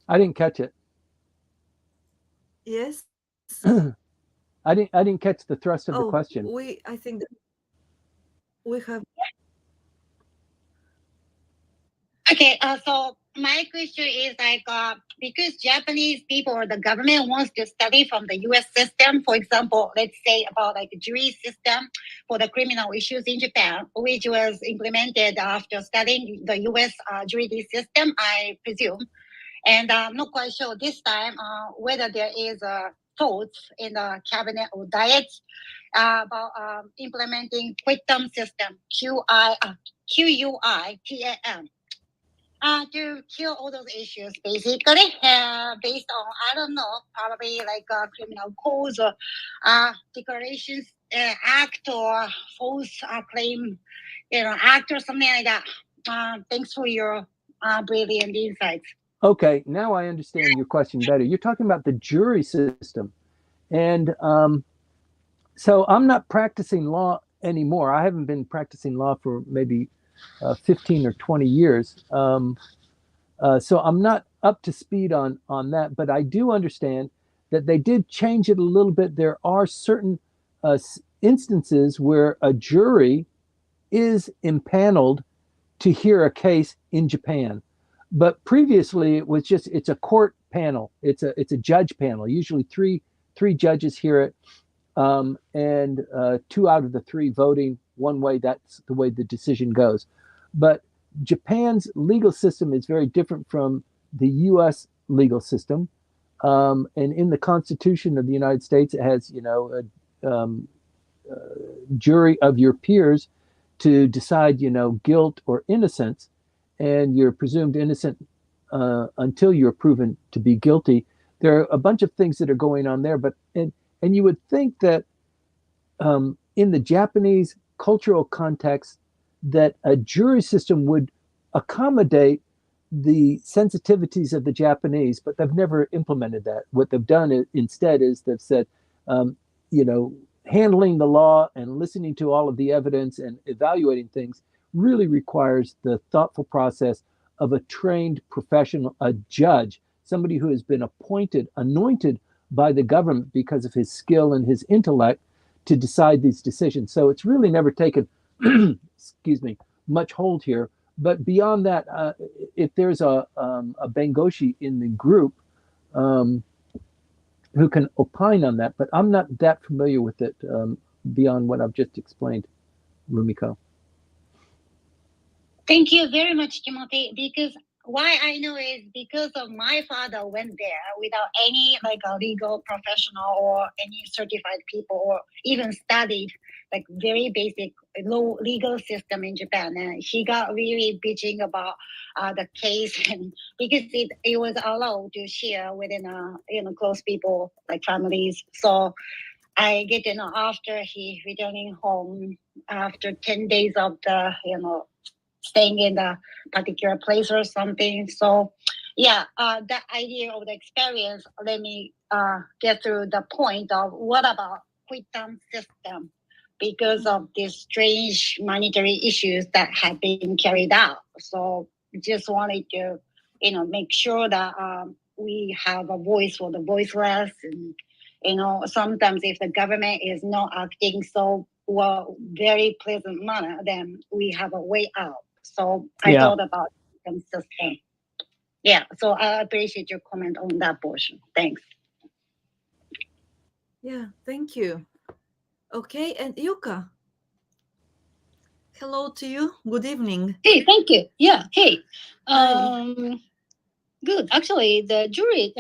I didn't catch it. Yes. I didn't catch the thrust of the question. I think that we have. Okay, so my question is like because Japanese people or the government wants to study from the U.S. system, for example, let's say about like the jury system for the criminal issues in Japan, which was implemented after studying the U.S. Jury system, I presume. And I'm not quite sure this time whether there is thoughts in the cabinet or diet about implementing quittem system, QUITAM. To kill all those issues, basically, based on, I don't know, probably like criminal codes or declarations act or false claim, act or something like that. Thanks for your brilliant insights. Okay, now I understand your question better. You're talking about the jury system. And so I'm not practicing law anymore. I haven't been practicing law for maybe 15 or 20 years. So I'm not up to speed on that, but I do understand that they did change it a little bit. There are certain instances where a jury is impaneled to hear a case in Japan. But previously, it's a court panel. It's a judge panel. Usually three judges hear it, and two out of the three voting one way. That's the way the decision goes. But Japan's legal system is very different from the U.S. legal system. And in the Constitution of the United States, it has, a jury of your peers to decide, guilt or innocence, and you're presumed innocent until you're proven to be guilty. There are a bunch of things that are going on there, and you would think that in the Japanese cultural context, that a jury system would accommodate the sensitivities of the Japanese, but they've never implemented that. What they've done instead is they've said, handling the law and listening to all of the evidence and evaluating things really requires the thoughtful process of a trained professional, a judge, somebody who has been anointed by the government because of his skill and his intellect to decide these decisions. So it's really never taken, excuse me, much hold here. But beyond that, if there's a Bengoshi in the group who can opine on that, but I'm not that familiar with it beyond what I've just explained, Rumiko. Thank you very much, Timothy, because why I know is because of my father went there without any like a legal professional or any certified people or even studied like very basic low legal system in Japan. And he got really bitching about the case and because it was allowed to share within close people like families. So I get to know after he returning home after 10 days of the staying in the particular place or something. So yeah, that idea of the experience let me get through the point of what about quick term system because of these strange monetary issues that have been carried out. So just wanted to make sure that we have a voice for the voiceless, and sometimes if the government is not acting so well, very pleasant manner, then we have a way out. So I thought about system. Yeah, so I appreciate your comment on that portion. Thanks. Yeah, thank you. Okay, and Yuka. Hello to you. Good evening. Hey, thank you. Yeah, hey. Good. Actually, the jury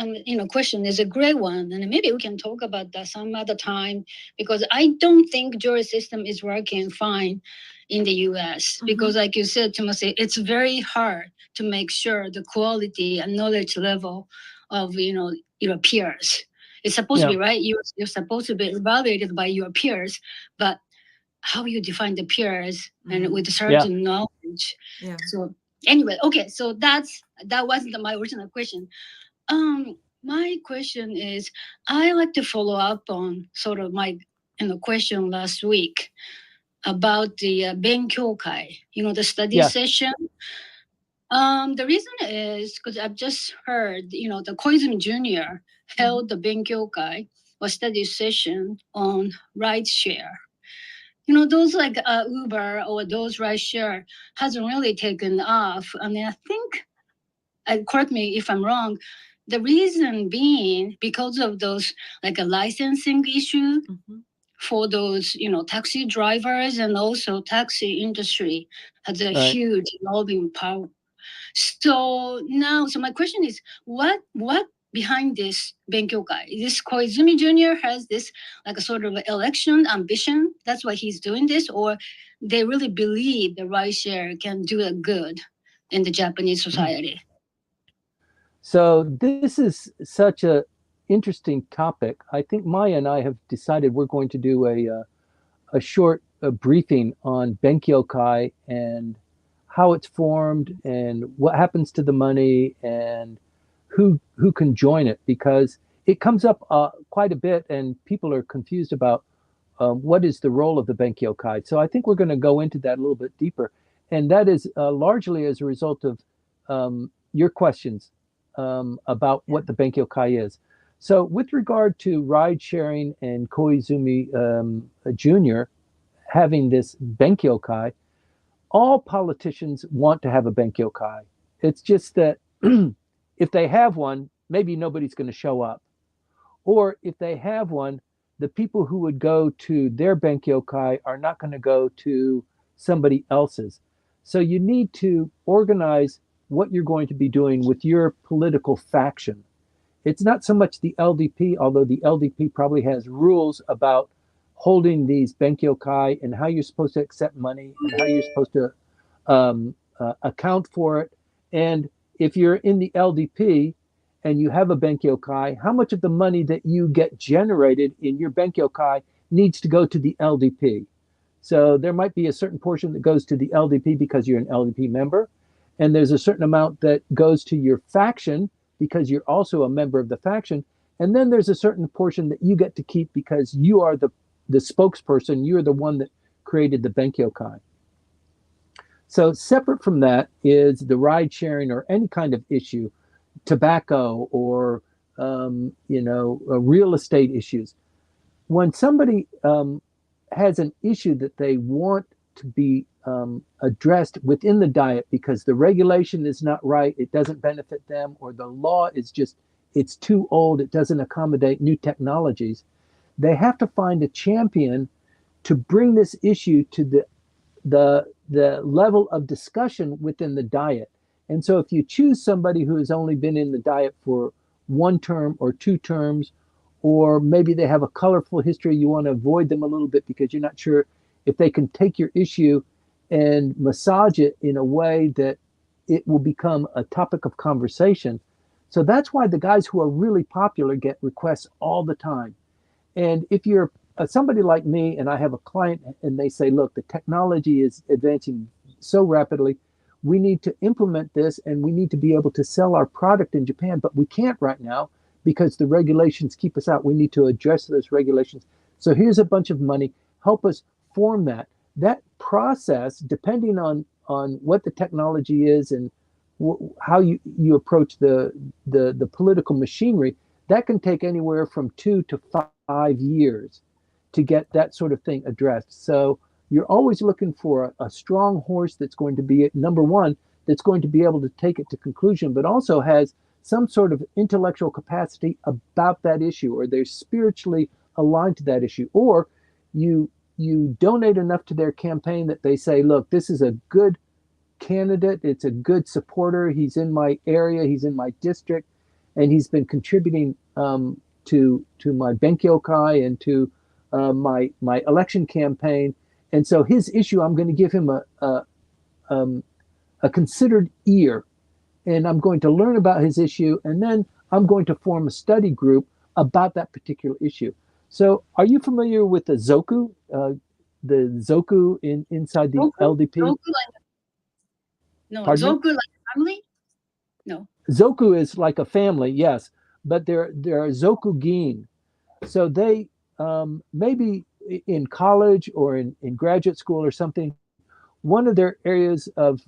question is a great one, and maybe we can talk about that some other time because I don't think jury system is working fine in the U.S. Because, like you said, Timothy, it's very hard to make sure the quality and knowledge level of your peers. It's supposed to be right. You're supposed to be evaluated by your peers, but how you define the peers and with a certain knowledge. Yeah. So anyway, okay, so that wasn't my original question. My question is, I like to follow up on sort of my question last week about the Benkyokai, the study session. The reason is because I've just heard, the Koizumi Jr. held the Benkyokai or study session on rideshare. Those like Uber or those rideshare hasn't really taken off. I mean, I think, correct me if I'm wrong, the reason being because of those like a licensing issue for those, taxi drivers and also taxi industry has a huge lobbying power. So my question is, what behind this Benkyokai? This Koizumi Jr. has this like a sort of election ambition. That's why he's doing this, or they really believe the rideshare can do a good in the Japanese society. So this is such a interesting topic. I think Maya and I have decided we're going to do a short briefing on Benkyokai and how it's formed and what happens to the money and who can join it, because it comes up quite a bit and people are confused about what is the role of the Benkyokai. So I think we're going to go into that a little bit deeper. And that is largely as a result of your questions about what the Benkyokai is. So with regard to ride sharing and Koizumi Jr. having this Benkyokai, all politicians want to have a Benkyokai. It's just that if they have one, maybe nobody's going to show up. Or if they have one, the people who would go to their Benkyokai are not going to go to somebody else's. So you need to organize what you're going to be doing with your political faction. It's not so much the LDP, although the LDP probably has rules about holding these Benkyokai and how you're supposed to accept money and how you're supposed to account for it. And if you're in the LDP and you have a Benkyokai, how much of the money that you get generated in your Benkyokai needs to go to the LDP? So there might be a certain portion that goes to the LDP because you're an LDP member, and there's a certain amount that goes to your faction because you're also a member of the faction, and then there's a certain portion that you get to keep because you are the spokesperson, you're the one that created the Benkyokai. So separate from that is the ride sharing or any kind of issue, tobacco or real estate issues. When somebody has an issue that they want to be addressed within the Diet because the regulation is not right, it doesn't benefit them, or the law is just, it's too old, it doesn't accommodate new technologies, they have to find a champion to bring this issue to the level of discussion within the Diet. And so if you choose somebody who has only been in the Diet for 1 term or 2 terms, or maybe they have a colorful history, you want to avoid them a little bit because you're not sure if they can take your issue and massage it in a way that it will become a topic of conversation. So that's why the guys who are really popular get requests all the time. And if you're somebody like me and I have a client and they say, look, the technology is advancing so rapidly, we need to implement this and we need to be able to sell our product in Japan, but we can't right now because the regulations keep us out. We need to address those regulations. So here's a bunch of money, help us form that. That process, depending on what the technology is and how you approach the political machinery, that can take anywhere from 2 to 5 years to get that sort of thing addressed. So you're always looking for a strong horse that's going to be, number one, that's going to be able to take it to conclusion, but also has some sort of intellectual capacity about that issue, or they're spiritually aligned to that issue, or you donate enough to their campaign that they say, look, this is a good candidate, it's a good supporter, he's in my area, he's in my district, and he's been contributing to my Benkyokai and to my election campaign. And so his issue, I'm going to give him a considered ear, and I'm going to learn about his issue, and then I'm going to form a study group about that particular issue. So are you familiar with the Zoku? Inside the LDP? Zoku no, Pardon Zoku me? like family? No. Zoku is like a family, yes, but there are Zokugin. So they maybe in college or in graduate school or something, one of their areas of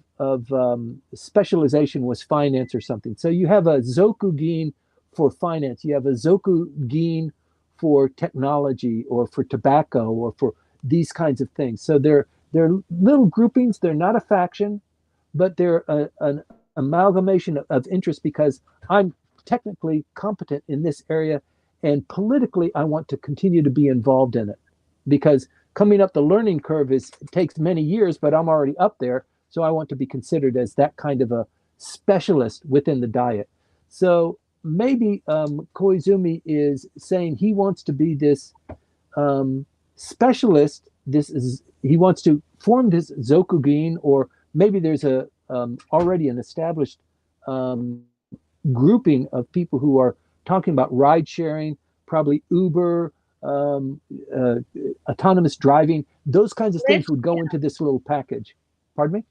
specialization was finance or something. So you have a Zokugin for finance, you have a Zokugin for technology or for tobacco or for these kinds of things. So they're little groupings. They're not a faction, but they're an amalgamation of interest because I'm technically competent in this area, and politically I want to continue to be involved in it, because coming up the learning curve takes many years, but I'm already up there, so I want to be considered as that kind of a specialist within the Diet. So maybe Koizumi is saying he wants to be this specialist. He wants to form this Zokugin, or maybe there's a already an established grouping of people who are talking about ride sharing, probably Uber, autonomous driving. Those kinds of things would go into this little package. Pardon me?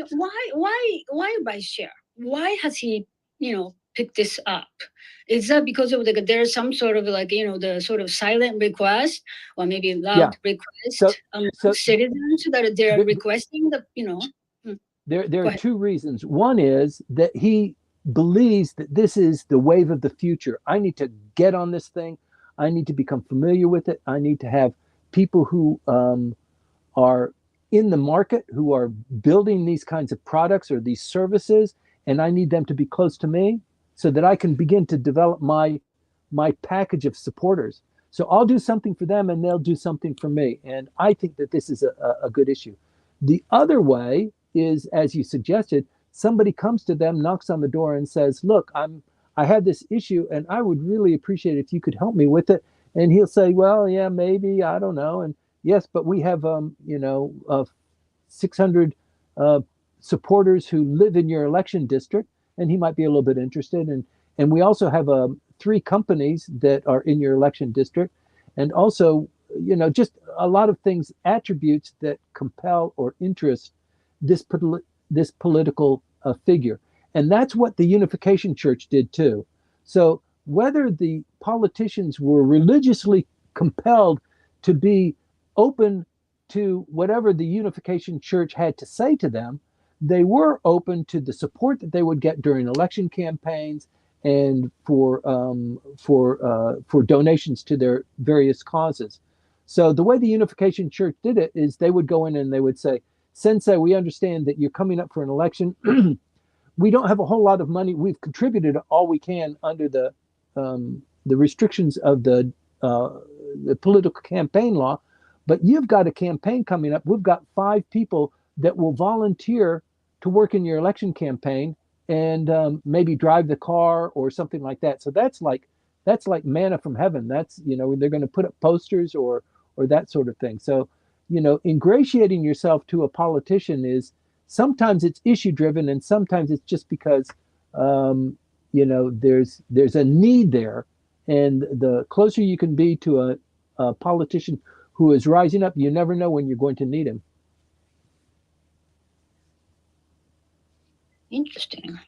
Why ride share? Why has he, picked this up? Is that because of there's some sort of the sort of silent request, or maybe loud request citizens that they're requesting There are two reasons. One is that he believes that this is the wave of the future. I need to get on this thing. I need to become familiar with it. I need to have people who are in the market who are building these kinds of products or these services, and I need them to be close to me so that I can begin to develop my package of supporters. So I'll do something for them and they'll do something for me. And I think that this is a good issue. The other way is, as you suggested, somebody comes to them, knocks on the door and says, look, I had this issue and I would really appreciate it if you could help me with it. And he'll say, well, yeah, maybe, I don't know. And yes, but we have, 600 supporters who live in your election district, and he might be a little bit interested. And we also have 3 companies that are in your election district, and also, just a lot of things, attributes that compel or interest this political figure. And that's what the Unification Church did too. So whether the politicians were religiously compelled to be open to whatever the Unification Church had to say to them, they were open to the support that they would get during election campaigns and for donations to their various causes. So the way the Unification Church did it is they would go in and they would say, Sensei, we understand that you're coming up for an election. We don't have a whole lot of money. We've contributed all we can under the restrictions of the political campaign law, but you've got a campaign coming up. We've got 5 people that will volunteer to work in your election campaign and maybe drive the car or something like that. So that's like manna from heaven. That's, they're going to put up posters or that sort of thing. So, ingratiating yourself to a politician is, sometimes it's issue driven and sometimes it's just because, there's a need there. And the closer you can be to a politician who is rising up, you never know when you're going to need him. Interesting.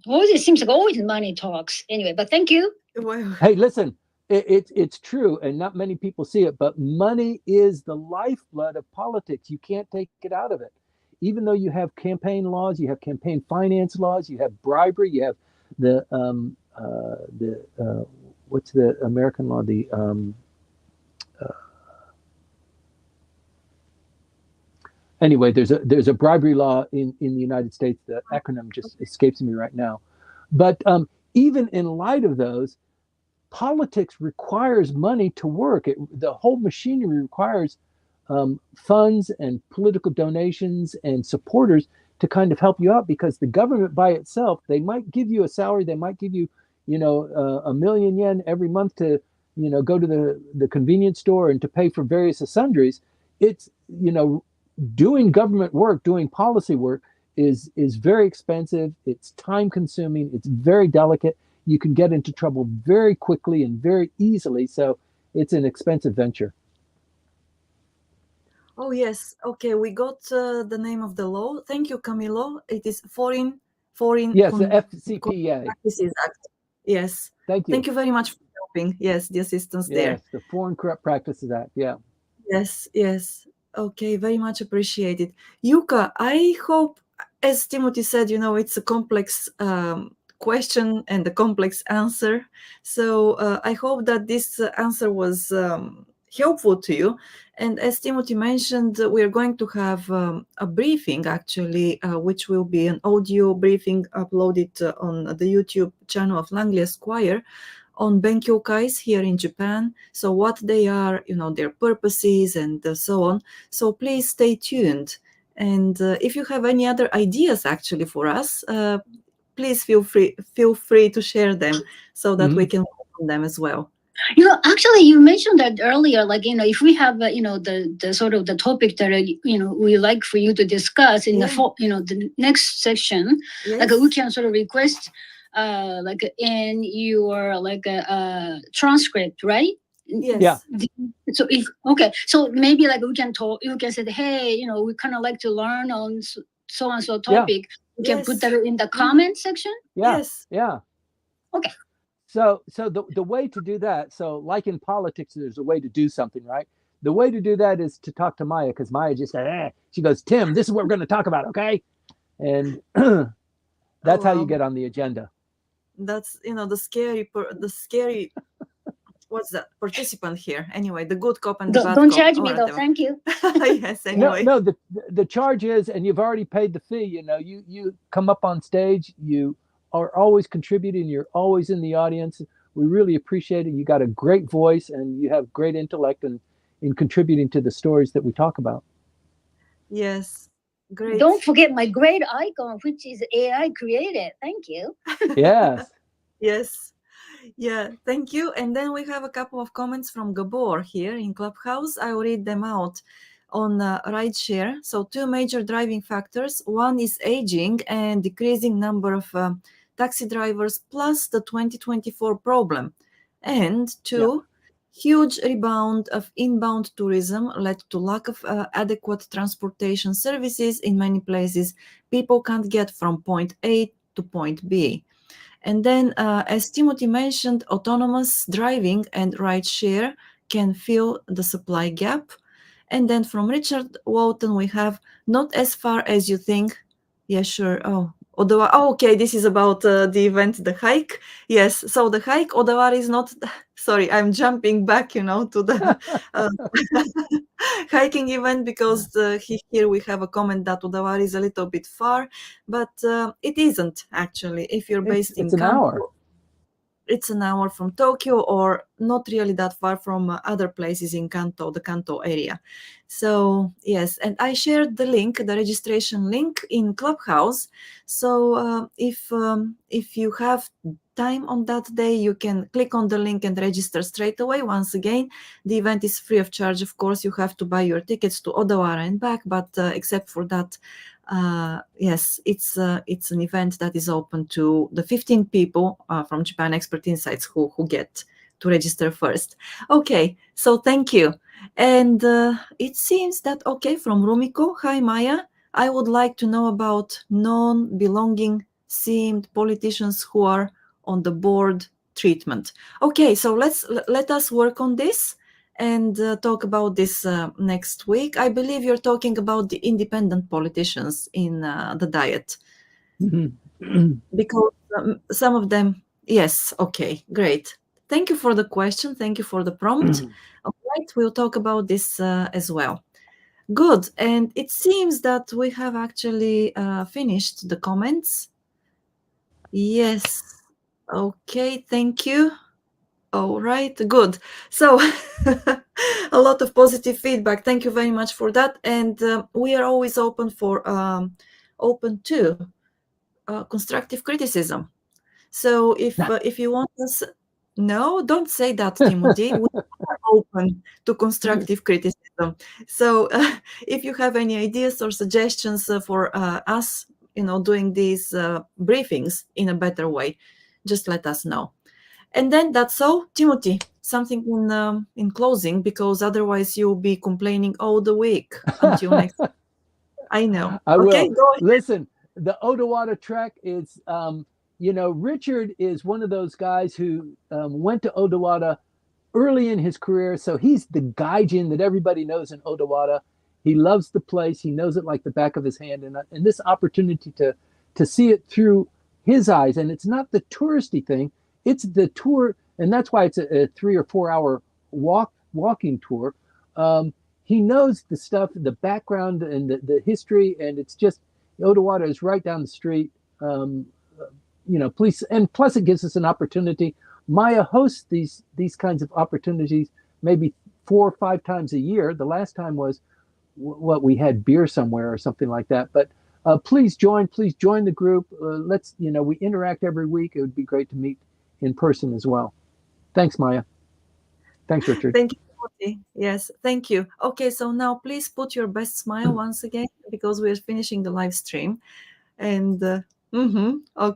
Always, it seems like always money talks. Anyway, but thank you. Wow. Hey, listen, it's true, and not many people see it, but money is the lifeblood of politics. You can't take it out of it. Even though you have campaign laws, you have campaign finance laws, you have bribery, you have the what's the American law? Anyway, there's a bribery law in the United States. The acronym just escapes me right now. But even in light of those, politics requires money to work. The whole machinery requires funds and political donations and supporters to kind of help you out, because the government by itself, they might give you a salary, they might give you, a million yen every month to, go to the convenience store and to pay for various sundries. It's, doing government work, doing policy work is very expensive. It's time consuming. It's very delicate. You can get into trouble very quickly and very easily. So it's an expensive venture. Oh, yes. Okay, we got the name of the law. Thank you, Camilo. It is Foreign. Yes, the FCPA. Practices Act. Yes. Thank you. Thank you very much for helping. Yes, the assistance there. Yes, the Foreign Corrupt Practices Act. Yeah. Yes. Okay, very much appreciated. Yuka, I hope, as Timothy said, it's a complex question and a complex answer. So I hope that this answer was helpful to you. And as Timothy mentioned, we're going to have a briefing, actually, which will be an audio briefing uploaded on the YouTube channel of Langley Esquire on Benkyokais here in Japan. So what they are, their purposes and so on. So please stay tuned. And if you have any other ideas actually for us, please feel free to share them so that we can work on them as well. Actually, you mentioned that earlier, like, if we have, the sort of the topic that, we like for you to discuss in the next section, like we can sort of request, like in your, like a transcript, right? Yes. Yeah. So so maybe like we can talk, you can say, hey, we kind of like to learn on so and so topic. We can put that in the comment section. Yeah. Yes. Yeah. Okay. So the way to do that, so like in politics, there's a way to do something, right? The way to do that is to talk to Maya, because Maya just said, she goes, Tim, this is what we're going to talk about, okay? And that's how you get on the agenda. That's the scary what's that participant here? Anyway, the good cop and the bad Don't cop. charge me though. Thank you. Yes. Anyway. No, the charge is, and you've already paid the fee. You come up on stage. You are always contributing. You're always in the audience. We really appreciate it. You got a great voice, and you have great intellect in contributing to the stories that we talk about. Yes. Great. Don't forget my great icon, which is AI created. Thank you. Yes. Yes. Yeah, thank you. And then we have a couple of comments from Gabor here in Clubhouse. I will read them out on rideshare. So 2 major driving factors. One is aging and decreasing number of taxi drivers, plus the 2024 problem. And 2, huge rebound of inbound tourism led to lack of adequate transportation services in many places. People can't get from point A to point B. And then, as Timothy mentioned, autonomous driving and rideshare can fill the supply gap. And then from Richard Walton, we have not as far as you think. Yeah, sure. Okay, this is about the event, the hike. Yes, so the hike, Odawara is not, sorry, I'm jumping back, to the hiking event, because here we have a comment that Odawara is a little bit far, but it isn't actually. If you're based in it's an Kanto, hour. it's an hour from Tokyo, or not really that far from other places in Kanto, the Kanto area. So yes, and I shared the link, the registration link in Clubhouse. So if you have time on that day, you can click on the link and register straight away. Once again, the event is free of charge. Of course, you have to buy your tickets to Odawara and back, but except for that, yes, it's an event that is open to the 15 people from Japan Expert Insights who get to register first. Okay, so thank you. And it seems that, okay, from Rumiko, hi Maya, I would like to know about non-belonging seemed politicians who are on the board treatment. Okay, so let us work on this and talk about this next week. I believe you're talking about the independent politicians in the diet. Because some of them, yes, okay, great. Thank you for the question. Thank you for the prompt. All right, we'll talk about this as well. Good, and it seems that we have actually finished the comments. Yes, okay, thank you. All right, good. So a lot of positive feedback. Thank you very much for that. And we are always open to constructive criticism. So if you want us, no, don't say that, Timothy. We are open to constructive criticism. So if you have any ideas or suggestions for us, doing these briefings in a better way, just let us know. And then that's all. Timothy, something in closing, because otherwise you'll be complaining all the week until next week. I know. I okay, will. go ahead. Listen, the Odawara Trek is, Richard is one of those guys who went to Odawara early in his career. So he's the gaijin that everybody knows in Odawara. He loves the place. He knows it like the back of his hand. And this opportunity to see it through his eyes, and it's not the touristy thing. It's the tour, and that's why it's a 3 or 4 hour walking tour. He knows the stuff, the background and the history, and it's just, Odawara is right down the street. Please, and plus it gives us an opportunity. Maya hosts these kinds of opportunities maybe 4 or 5 times a year. The last time was what we had beer somewhere or something like that. But please join the group. We interact every week. It would be great to meet in person as well. Thanks, Maya. Thanks, Richard. Thank you, Timothy. Yes, thank you. Okay, so now please put your best smile once again, because we're finishing the live stream. And okay.